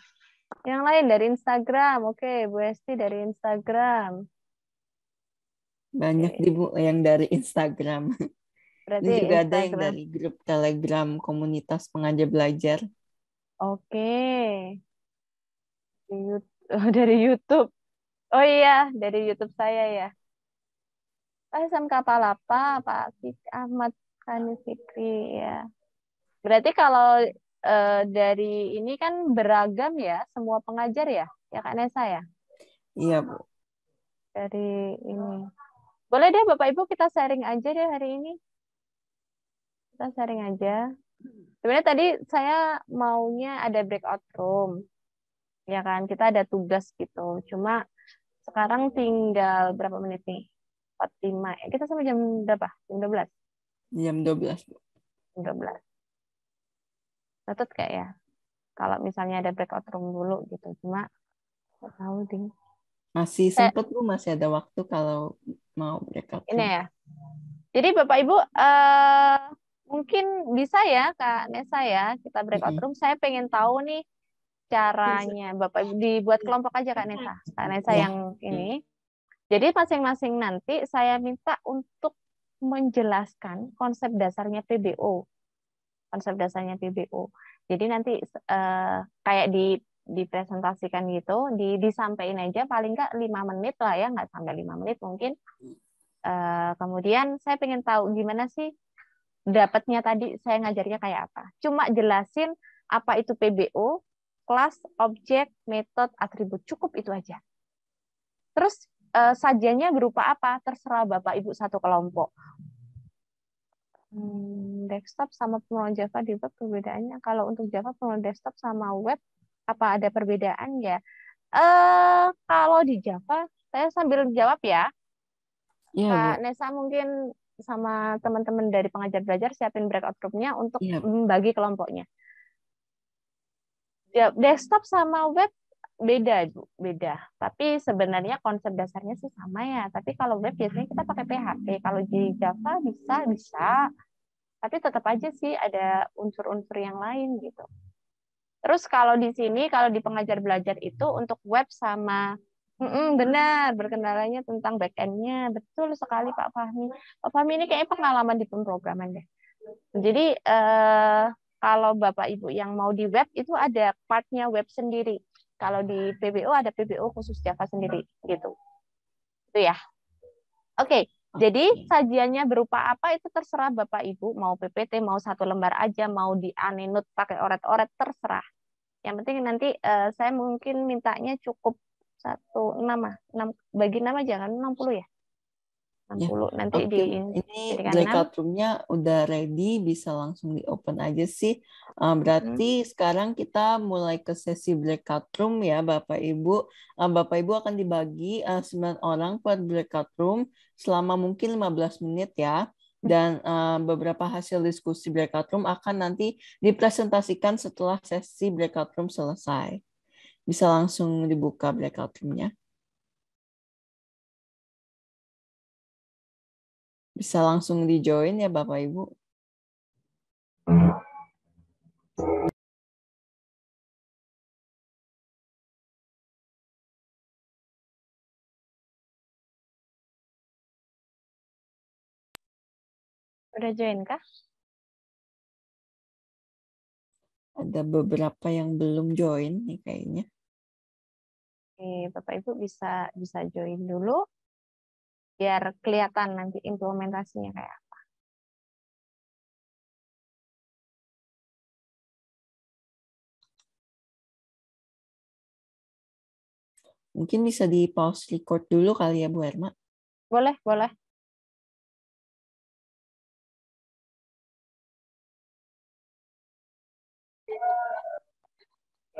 Speaker 2: Yang lain dari Instagram. Oke, Bu Esti dari Instagram.
Speaker 1: Banyak Bu yang dari Instagram.
Speaker 2: Berarti
Speaker 1: Ini juga
Speaker 2: Instagram.
Speaker 1: ada yang dari grup Telegram komunitas pengajar belajar.
Speaker 2: Oke. Dari YouTube. Oh iya, dari YouTube saya ya. Pak SMK Palapa, Pak Ahmad Khani Fikri ya. Berarti kalau dari ini kan beragam ya, semua pengajar ya Kak Nesa ya?
Speaker 1: Iya Bu.
Speaker 2: Dari ini. Boleh deh Bapak Ibu kita sharing aja deh hari ini. Kita sharing aja. Sebenarnya tadi saya maunya ada breakout room. Ya kan, kita ada tugas gitu. Cuma sekarang tinggal berapa menit nih? 45. Kita sampai jam berapa? Jam 12?
Speaker 1: Jam 12.
Speaker 2: Jam 12. Tetap kayak ya. Kalau misalnya ada breakout room dulu gitu. Cuma nggak tahu ding.
Speaker 1: Masih sempat Bu, masih ada waktu kalau mau breakout room.
Speaker 2: Ini ya. Jadi Bapak Ibu mungkin bisa ya Kak Nesa ya, kita breakout room. Saya pengen tahu nih caranya Bapak Ibu dibuat kelompok aja Kak Nesa. Kak Nesa
Speaker 1: Ya.
Speaker 2: yang ini. Jadi masing-masing nanti saya minta untuk menjelaskan konsep dasarnya PBO. Konsep dasarnya PBO. Jadi nanti kayak dipresentasikan gitu, disampaikan aja paling nggak 5 menit lah ya, nggak sampai 5 menit mungkin. Kemudian saya pengen tahu gimana sih dapatnya tadi saya ngajarnya kayak apa. Cuma jelasin apa itu PBO, kelas, objek, metode, atribut, cukup itu aja. Terus sajiannya berupa apa? Terserah Bapak Ibu satu kelompok. Desktop sama pengelolaan Java di web perbedaannya. Kalau untuk Java pengelolaan desktop sama web apa ada perbedaan ya? Kalau di Java saya sambil jawab ya.
Speaker 1: Iya,
Speaker 2: Kak
Speaker 1: Bu.
Speaker 2: Nesa mungkin sama teman-teman dari pengajar belajar siapin breakout room-nya untuk
Speaker 1: Iya.
Speaker 2: membagi kelompoknya. Ya, desktop sama web beda, Bu, beda. Tapi sebenarnya konsep dasarnya sih sama ya. Tapi kalau web biasanya kita pakai PHP. Kalau di Java bisa. Tapi tetap aja sih ada unsur-unsur yang lain gitu. Terus kalau di sini, kalau di pengajar belajar itu untuk web sama benar, berkendalanya tentang back-end-nya. Betul sekali Pak Fahmi. Pak Fahmi ini kayaknya pengalaman di pemrograman deh. Jadi kalau Bapak Ibu yang mau di web itu ada part-nya web sendiri. Kalau di PBO ada PBO khusus Java sendiri gitu. Itu ya. Oke, jadi sajiannya berupa apa itu terserah Bapak Ibu, mau PPT, mau satu lembar aja, mau di aninut pakai oret-oret terserah. Yang penting nanti saya mungkin mintanya cukup 6 bagi 6 aja kan 60 ya. 60 nanti
Speaker 1: Oke,
Speaker 2: di
Speaker 1: ini
Speaker 2: jadikan
Speaker 1: breakout room-nya udah ready, bisa langsung di open aja sih. Berarti sekarang kita mulai ke sesi breakout room ya Bapak Ibu. Bapak Ibu akan dibagi 9 orang per breakout room selama mungkin 15 menit ya. Dan beberapa hasil diskusi breakout room akan nanti dipresentasikan setelah sesi breakout room selesai. Bisa langsung dibuka breakout room-nya. Bisa langsung di-join ya Bapak Ibu.
Speaker 2: Udah join kah?
Speaker 1: Ada beberapa yang belum join nih kayaknya.
Speaker 2: Oke, Bapak Ibu bisa join dulu biar kelihatan nanti implementasinya kayak apa.
Speaker 1: Mungkin bisa di pause record dulu kali ya Bu Erma.
Speaker 2: Boleh, boleh.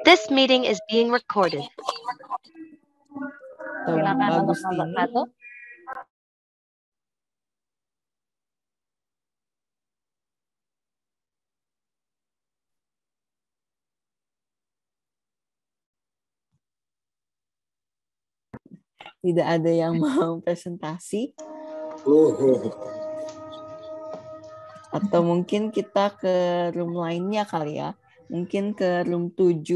Speaker 8: This meeting is being recorded.
Speaker 2: Silakan untuk
Speaker 1: Agustini.
Speaker 2: nomor 1.
Speaker 1: Tidak ada yang mau presentasi. Atau mungkin kita ke room lainnya kali ya. Mungkin ke room 7.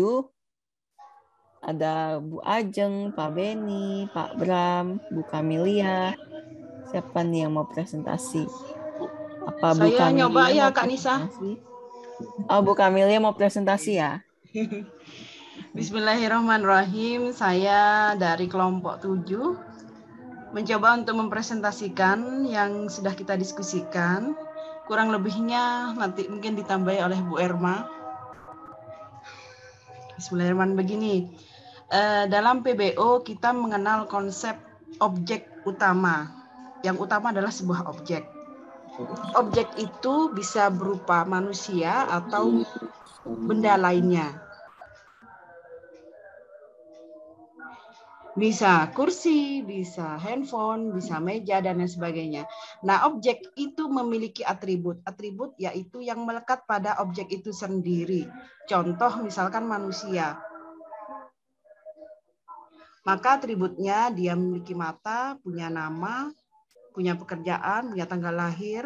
Speaker 1: Ada Bu Ajeng, Pak Beni, Pak Bram, Bu Kamilia. Siapa nih yang mau presentasi? Apa Bu
Speaker 7: Saya
Speaker 1: Kamilia
Speaker 7: nyoba ya
Speaker 1: mau
Speaker 7: Kak Nisa.
Speaker 1: presentasi? Oh, Bu Kamilia mau presentasi ya?
Speaker 7: Bismillahirrahmanirrahim. Saya dari kelompok 7 mencoba untuk mempresentasikan yang sudah kita diskusikan. Kurang lebihnya nanti mungkin ditambahi oleh Bu Erma. Bismillahirrahmanirrahim. Begini, dalam PBO kita mengenal konsep objek utama. Yang utama adalah sebuah objek. Objek itu bisa berupa manusia atau benda lainnya. Bisa kursi, bisa handphone, bisa meja, dan lain sebagainya. Nah, objek itu memiliki atribut. Atribut yaitu yang melekat pada objek itu sendiri. Contoh misalkan manusia. Maka atributnya dia memiliki mata, punya nama, punya pekerjaan, punya tanggal lahir,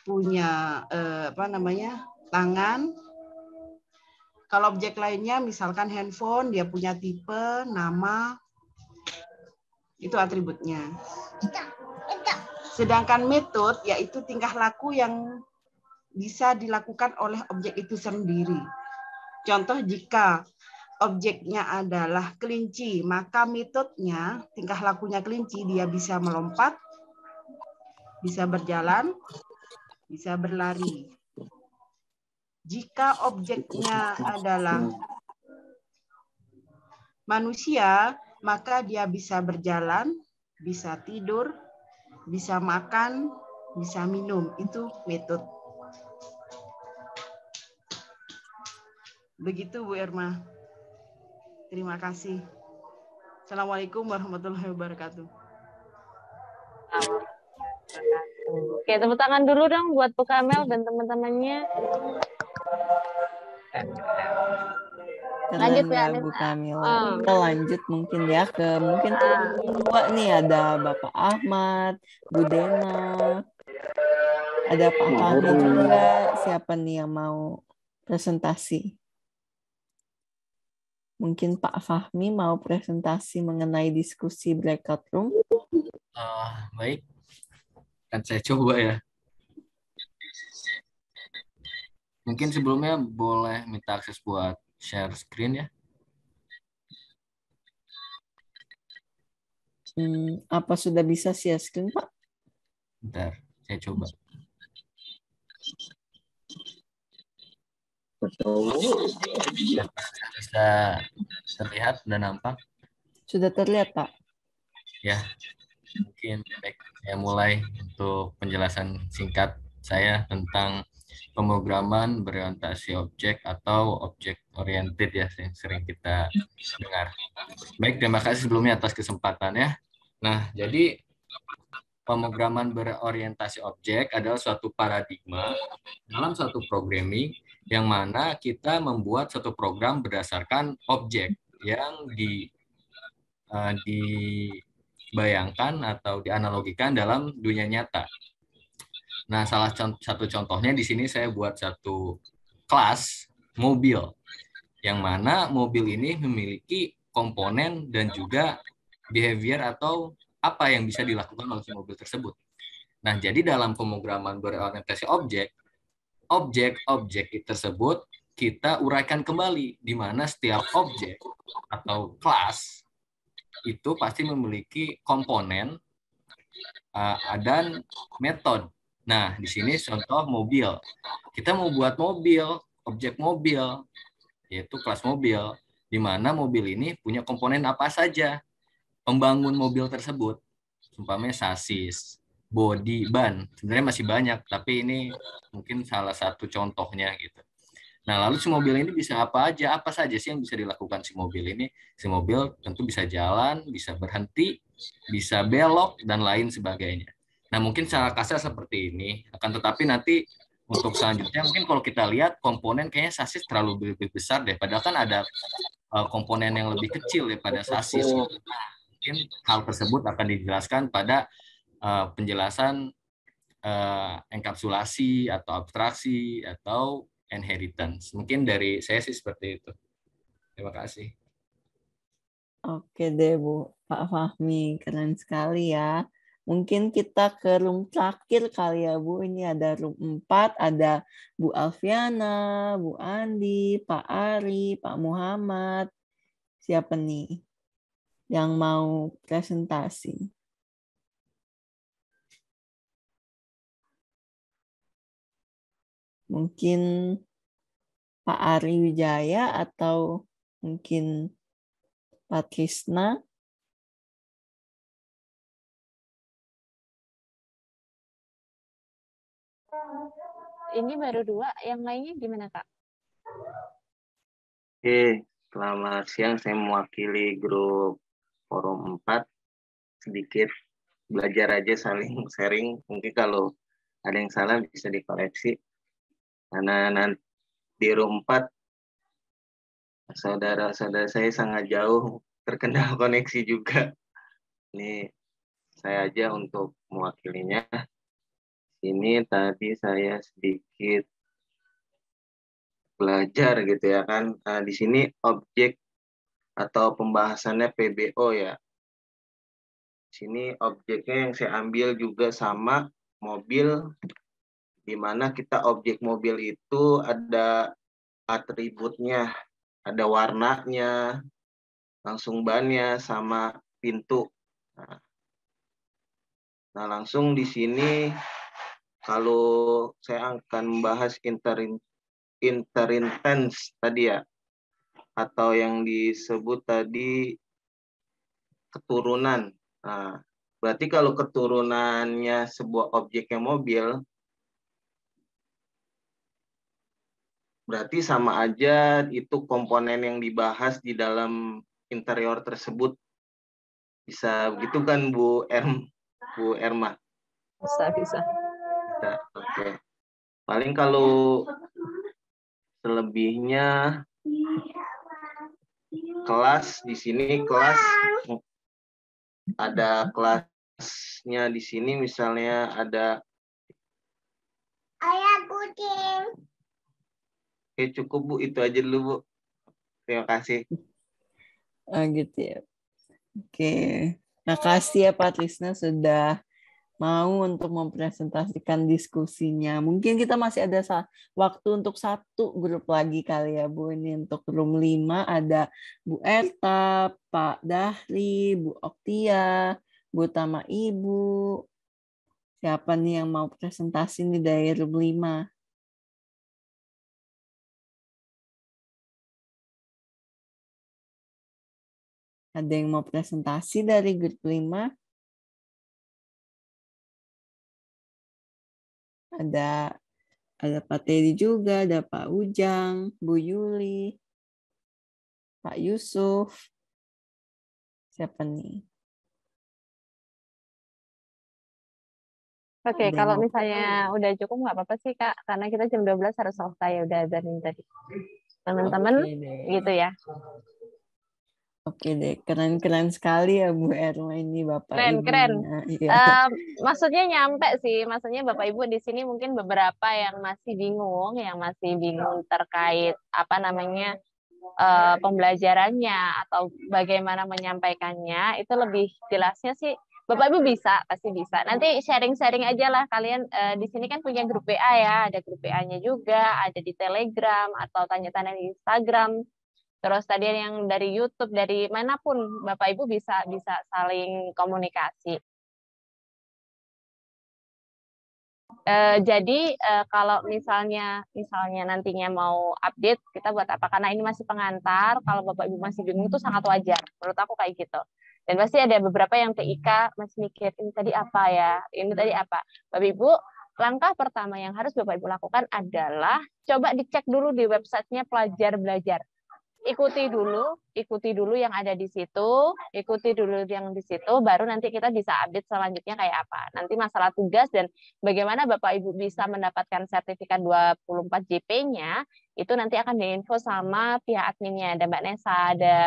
Speaker 7: punya tangan, Kalau objek lainnya misalkan handphone, dia punya tipe, nama, itu atributnya. Sedangkan metode yaitu tingkah laku yang bisa dilakukan oleh objek itu sendiri. Contoh, jika objeknya adalah kelinci, maka metodenya, tingkah lakunya kelinci, dia bisa melompat, bisa berjalan, bisa berlari. Jika objeknya adalah manusia, maka dia bisa berjalan, bisa tidur, bisa makan, bisa minum. Itu metode. Begitu Bu Irma. Terima kasih. Assalamualaikum warahmatullahi wabarakatuh.
Speaker 2: Oke, tepuk tangan dulu dong buat Bu Kamel dan teman-temannya. Lanjut
Speaker 1: Keren
Speaker 2: ya,
Speaker 1: ya Bu Kamil.
Speaker 2: Oh.
Speaker 1: Kita lanjut mungkin ya ke mungkin teman dua nih, ada Bapak Ahmad, Bu Dena, ada Pak Fahmi juga. Siapa nih yang mau presentasi? Mungkin Pak Fahmi mau presentasi mengenai diskusi breakout room.
Speaker 5: Baik, akan saya coba ya. Mungkin sebelumnya boleh minta akses buat share screen ya.
Speaker 1: Apa sudah bisa share screen, Pak?
Speaker 5: Bentar, saya coba. Bisa terlihat dan nampak?
Speaker 1: Sudah terlihat, Pak.
Speaker 5: Ya, mungkin baik. Saya mulai untuk penjelasan singkat saya tentang pemrograman berorientasi objek atau object oriented ya, yang sering kita dengar. Baik, terima kasih sebelumnya atas kesempatannya. Nah, jadi pemrograman berorientasi objek adalah suatu paradigma dalam suatu programming yang mana kita membuat suatu program berdasarkan objek yang dibayangkan atau dianalogikan dalam dunia nyata. Nah, salah satu contohnya di sini saya buat satu kelas mobil, yang mana mobil ini memiliki komponen dan juga behavior atau apa yang bisa dilakukan oleh mobil tersebut. Nah, jadi dalam pemrograman berorientasi objek, objek-objek tersebut kita uraikan kembali, di mana setiap objek atau kelas itu pasti memiliki komponen dan metode. Nah, di sini contoh mobil. Kita mau buat mobil, objek mobil, yaitu kelas mobil, di mana mobil ini punya komponen apa saja. Pembangun mobil tersebut, umpamanya sasis, bodi, ban. Sebenarnya masih banyak, tapi ini mungkin salah satu contohnya gitu. Nah, lalu si mobil ini bisa apa aja? Apa saja sih yang bisa dilakukan si mobil ini? Si mobil tentu bisa jalan, bisa berhenti, bisa belok, dan lain sebagainya. Nah, mungkin secara kasar seperti ini. Akan tetapi nanti untuk selanjutnya, mungkin kalau kita lihat komponen kayaknya sasis terlalu lebih besar deh. Padahal kan ada komponen yang lebih kecil daripada sasis. Nah, mungkin hal tersebut akan dijelaskan pada penjelasan enkapsulasi atau abstraksi atau inheritance. Mungkin dari saya sih seperti itu. Terima kasih.
Speaker 1: Oke deh Bu, Pak Fahmi, keren sekali ya. Mungkin kita ke room terakhir kali ya Bu. Ini ada room 4, ada Bu Alfiana, Bu Andi, Pak Ari, Pak Muhammad. Siapa nih yang mau presentasi? Mungkin Pak Ari Wijaya atau mungkin Pak Krisna.
Speaker 2: Ini baru 2, yang lainnya gimana Kak?
Speaker 3: Oke, selamat siang. Saya mewakili grup forum 4. Sedikit belajar aja, saling sharing. Mungkin kalau ada yang salah bisa dikoreksi. Karena nanti di room 4, saudara-saudara saya sangat jauh, terkendala koneksi juga. Ini saya aja untuk mewakilinya. Ini tadi saya sedikit belajar gitu ya kan. Nah, di sini objek atau pembahasannya PBO ya. Di sini objeknya yang saya ambil juga sama mobil, di mana kita objek mobil itu ada atributnya, ada warnanya, langsung bannya, sama pintu. Nah, langsung di sini kalau saya akan membahas interintense tadi ya, atau yang disebut tadi keturunan. Nah, berarti kalau keturunannya sebuah objeknya mobil, berarti sama aja itu komponen yang dibahas di dalam interior tersebut. Bisa begitu kan Bu Erma?
Speaker 2: Bisa.
Speaker 3: Bisa. Oke. Paling kalau selebihnya kelas di sini kelas ada kelasnya di sini misalnya ada ayah kucing. Oke, cukup Bu, itu aja dulu Bu. Terima kasih.
Speaker 1: Gitu ya. Oke. Makasih ya Pak Trisna sudah mau untuk mempresentasikan diskusinya. Mungkin kita masih ada waktu untuk satu grup lagi kali ya Bu. Ini untuk room 5 ada Bu Erta, Pak Dahri, Bu Oktia, Bu Tama Ibu. Siapa nih yang mau presentasi nih dari room 5? Ada yang mau presentasi dari grup 5? Ada Pak Teddy juga, ada Pak Ujang, Bu Yuli, Pak Yusuf. Siapa nih?
Speaker 2: Oke, kalau misalnya udah cukup nggak apa-apa sih Kak, karena kita jam 12 harus selesai, udah azan tadi. Teman-teman, gitu ya.
Speaker 1: Oke deh, keren-keren sekali ya Bu Erma ini Bapak Ibu.
Speaker 2: Keren. Maksudnya nyampe sih, maksudnya Bapak Ibu di sini mungkin beberapa yang masih bingung terkait apa namanya pembelajarannya atau bagaimana menyampaikannya, itu lebih jelasnya sih Bapak Ibu pasti bisa. Nanti sharing-sharing aja lah kalian di sini kan punya grup WA ya, ada grup WA-nya juga, ada di Telegram atau tanya-tanya di Instagram. Terus tadi yang dari YouTube, dari manapun Bapak Ibu bisa saling komunikasi. Jadi kalau misalnya nantinya mau update, kita buat apa? Karena ini masih pengantar, kalau Bapak Ibu masih bingung itu sangat wajar. Menurut aku kayak gitu. Dan pasti ada beberapa yang TIK masih mikir, ini tadi apa ya? Ini tadi apa? Bapak Ibu, langkah pertama yang harus Bapak Ibu lakukan adalah coba dicek dulu di websitenya Pelajar Belajar. Ikuti dulu yang ada di situ, baru nanti kita bisa update selanjutnya kayak apa. Nanti masalah tugas dan bagaimana Bapak Ibu bisa mendapatkan sertifikat 24 JP-nya, itu nanti akan diinfo sama pihak adminnya. Ada Mbak Nesa, ada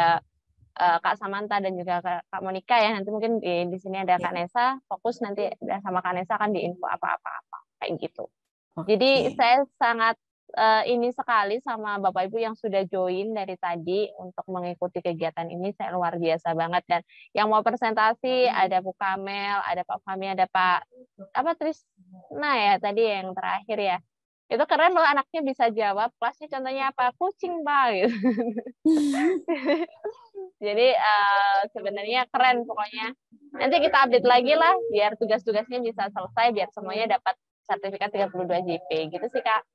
Speaker 2: Kak Samantha, dan juga Kak Monika ya. Nanti mungkin di sini ada Kak Nesa, fokus nanti sama Kak Nesa akan diinfo apa-apa, kayak gitu. Jadi saya sangat ini sekali sama Bapak Ibu yang sudah join dari tadi untuk mengikuti kegiatan ini, saya luar biasa banget. Dan yang mau presentasi ada Bu Kamel, ada Pak Fahmi, ada Pak Trisna ya tadi yang terakhir ya. Itu keren loh, anaknya bisa jawab. Kelasnya contohnya apa? Kucing Pak. Gitu. Jadi sebenarnya keren pokoknya. Nanti kita update lagi lah biar tugas-tugasnya bisa selesai, biar semuanya dapat sertifikat 32 JP. Gitu sih Kak.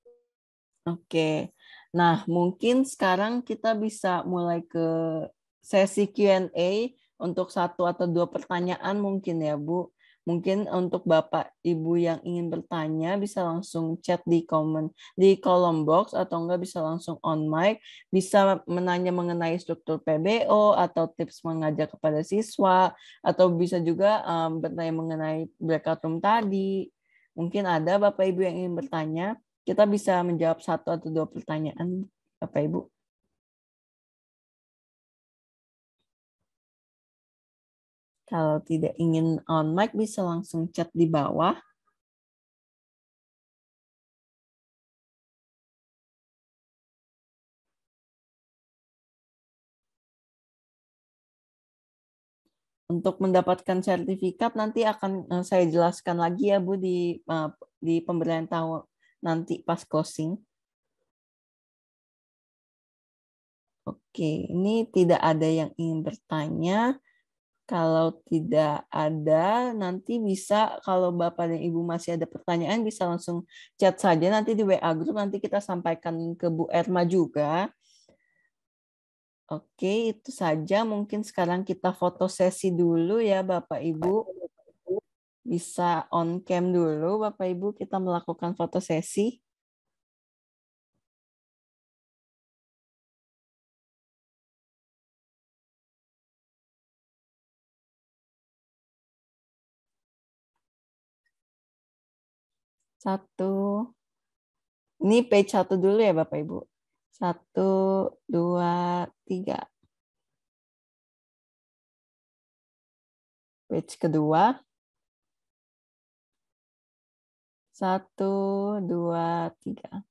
Speaker 1: Oke, nah mungkin sekarang kita bisa mulai ke sesi Q&A untuk 1 atau 2 pertanyaan mungkin ya Bu. Mungkin untuk Bapak Ibu yang ingin bertanya bisa langsung chat di kolom box, atau enggak bisa langsung on mic, bisa menanya mengenai struktur PBO atau tips mengajar kepada siswa, atau bisa juga bertanya mengenai breakout room tadi. Mungkin ada Bapak Ibu yang ingin bertanya. Kita bisa menjawab 1 atau 2 pertanyaan, Bapak Ibu. Kalau tidak ingin on mic, bisa langsung chat di bawah. Untuk mendapatkan sertifikat nanti akan saya jelaskan lagi ya Bu di pemberian tahu nanti pas closing. Oke, ini tidak ada yang ingin bertanya. Kalau tidak ada, nanti bisa kalau Bapak dan Ibu masih ada pertanyaan bisa langsung chat saja nanti di WA group, nanti kita sampaikan ke Bu Erma juga. Oke, itu saja. Mungkin sekarang kita foto sesi dulu ya Bapak Ibu. Bisa on cam dulu Bapak Ibu, kita melakukan foto sesi. Satu. Ini page 1 dulu ya Bapak Ibu. 1, 2, 3. Page kedua. 1, 2, 3.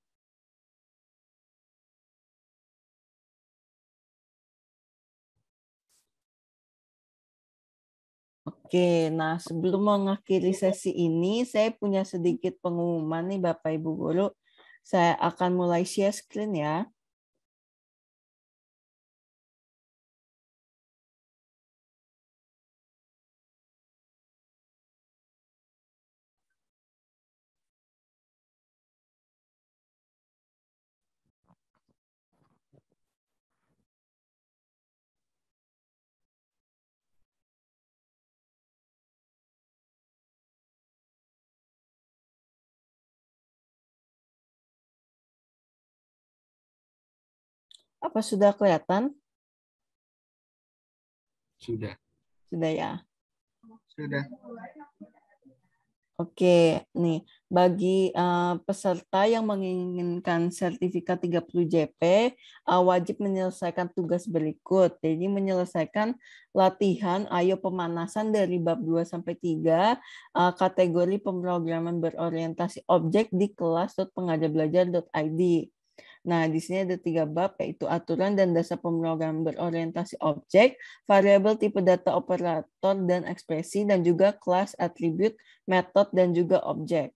Speaker 1: Oke, nah sebelum mengakhiri sesi ini, saya punya sedikit pengumuman nih Bapak Ibu Guru. Saya akan mulai share screen ya. Apa sudah kelihatan?
Speaker 5: Sudah.
Speaker 1: Sudah ya.
Speaker 3: Sudah.
Speaker 1: Oke, nih bagi peserta yang menginginkan sertifikat 30 JP wajib menyelesaikan tugas berikut. Jadi menyelesaikan latihan ayo pemanasan dari bab 2 sampai 3 kategori pemrograman berorientasi objek di kelas.pengajarbelajar.id. Nah, di sini ada 3 bab, yaitu aturan dan dasar pemrograman berorientasi objek, variabel tipe data operator dan ekspresi, dan juga kelas, atribut, metode, dan juga objek.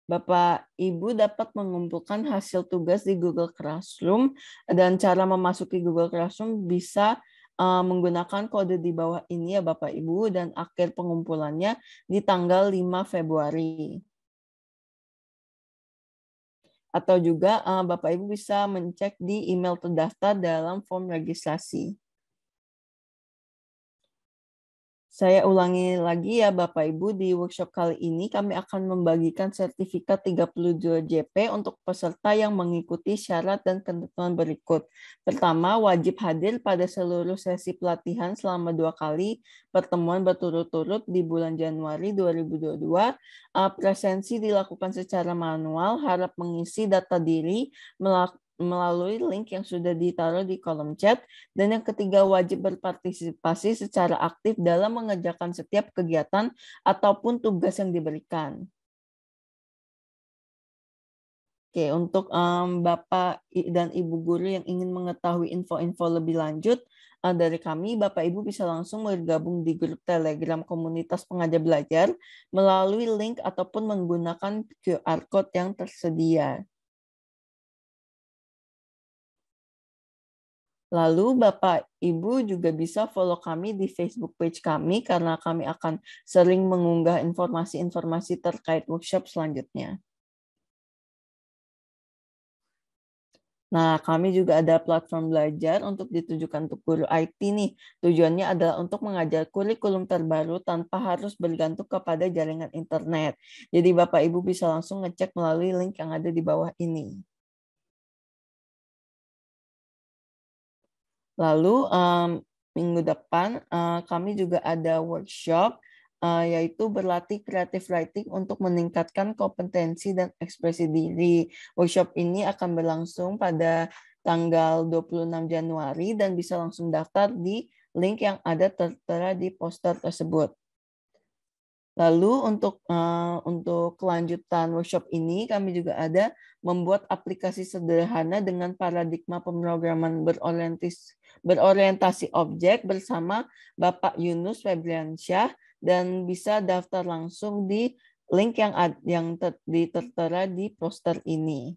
Speaker 1: Bapak Ibu dapat mengumpulkan hasil tugas di Google Classroom, dan cara memasuki Google Classroom bisa menggunakan kode di bawah ini ya Bapak Ibu, dan akhir pengumpulannya di tanggal 5 Februari. Atau juga Bapak Ibu bisa mencek di email terdaftar dalam form registrasi. Saya ulangi lagi ya Bapak Ibu, di workshop kali ini kami akan membagikan sertifikat 32 JP untuk peserta yang mengikuti syarat dan ketentuan berikut. Pertama, wajib hadir pada seluruh sesi pelatihan selama 2 kali pertemuan berturut-turut di bulan Januari 2022. Presensi dilakukan secara manual, harap mengisi data diri melalui link yang sudah ditaruh di kolom chat. Dan yang ketiga, wajib berpartisipasi secara aktif dalam mengerjakan setiap kegiatan ataupun tugas yang diberikan. Oke, untuk Bapak dan Ibu guru yang ingin mengetahui info-info lebih lanjut dari kami, Bapak Ibu bisa langsung bergabung di grup Telegram komunitas pengajar belajar melalui link ataupun menggunakan QR Code yang tersedia. Lalu Bapak Ibu juga bisa follow kami di Facebook page kami karena kami akan sering mengunggah informasi-informasi terkait workshop selanjutnya. Nah, kami juga ada platform belajar untuk ditujukan untuk guru IT nih. Tujuannya adalah untuk mengajar kurikulum terbaru tanpa harus bergantung kepada jaringan internet. Jadi Bapak Ibu bisa langsung ngecek melalui link yang ada di bawah ini. Lalu minggu depan kami juga ada workshop yaitu berlatih creative writing untuk meningkatkan kompetensi dan ekspresi diri. Workshop ini akan berlangsung pada tanggal 26 Januari dan bisa langsung daftar di link yang ada tertera di poster tersebut. Lalu untuk kelanjutan workshop ini kami juga ada membuat aplikasi sederhana dengan paradigma pemrograman berorientasi objek bersama Bapak Yunus Febriansyah, dan bisa daftar langsung di link yang tertera di poster ini.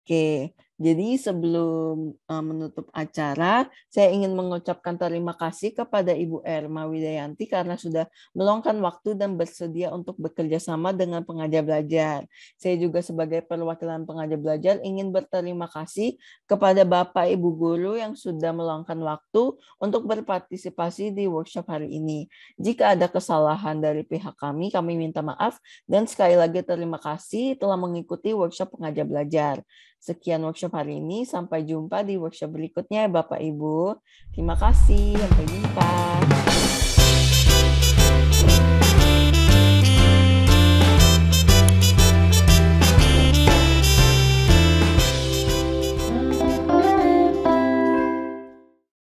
Speaker 1: Oke, jadi sebelum menutup acara, saya ingin mengucapkan terima kasih kepada Ibu Erma Widayanti karena sudah meluangkan waktu dan bersedia untuk bekerja sama dengan pengajar belajar. Saya juga sebagai perwakilan pengajar belajar ingin berterima kasih kepada Bapak Ibu Guru yang sudah meluangkan waktu untuk berpartisipasi di workshop hari ini. Jika ada kesalahan dari pihak kami minta maaf, dan sekali lagi terima kasih telah mengikuti workshop pengajar belajar. Sekian workshop hari ini. Sampai jumpa di workshop berikutnya, Bapak Ibu. Terima kasih. Sampai jumpa.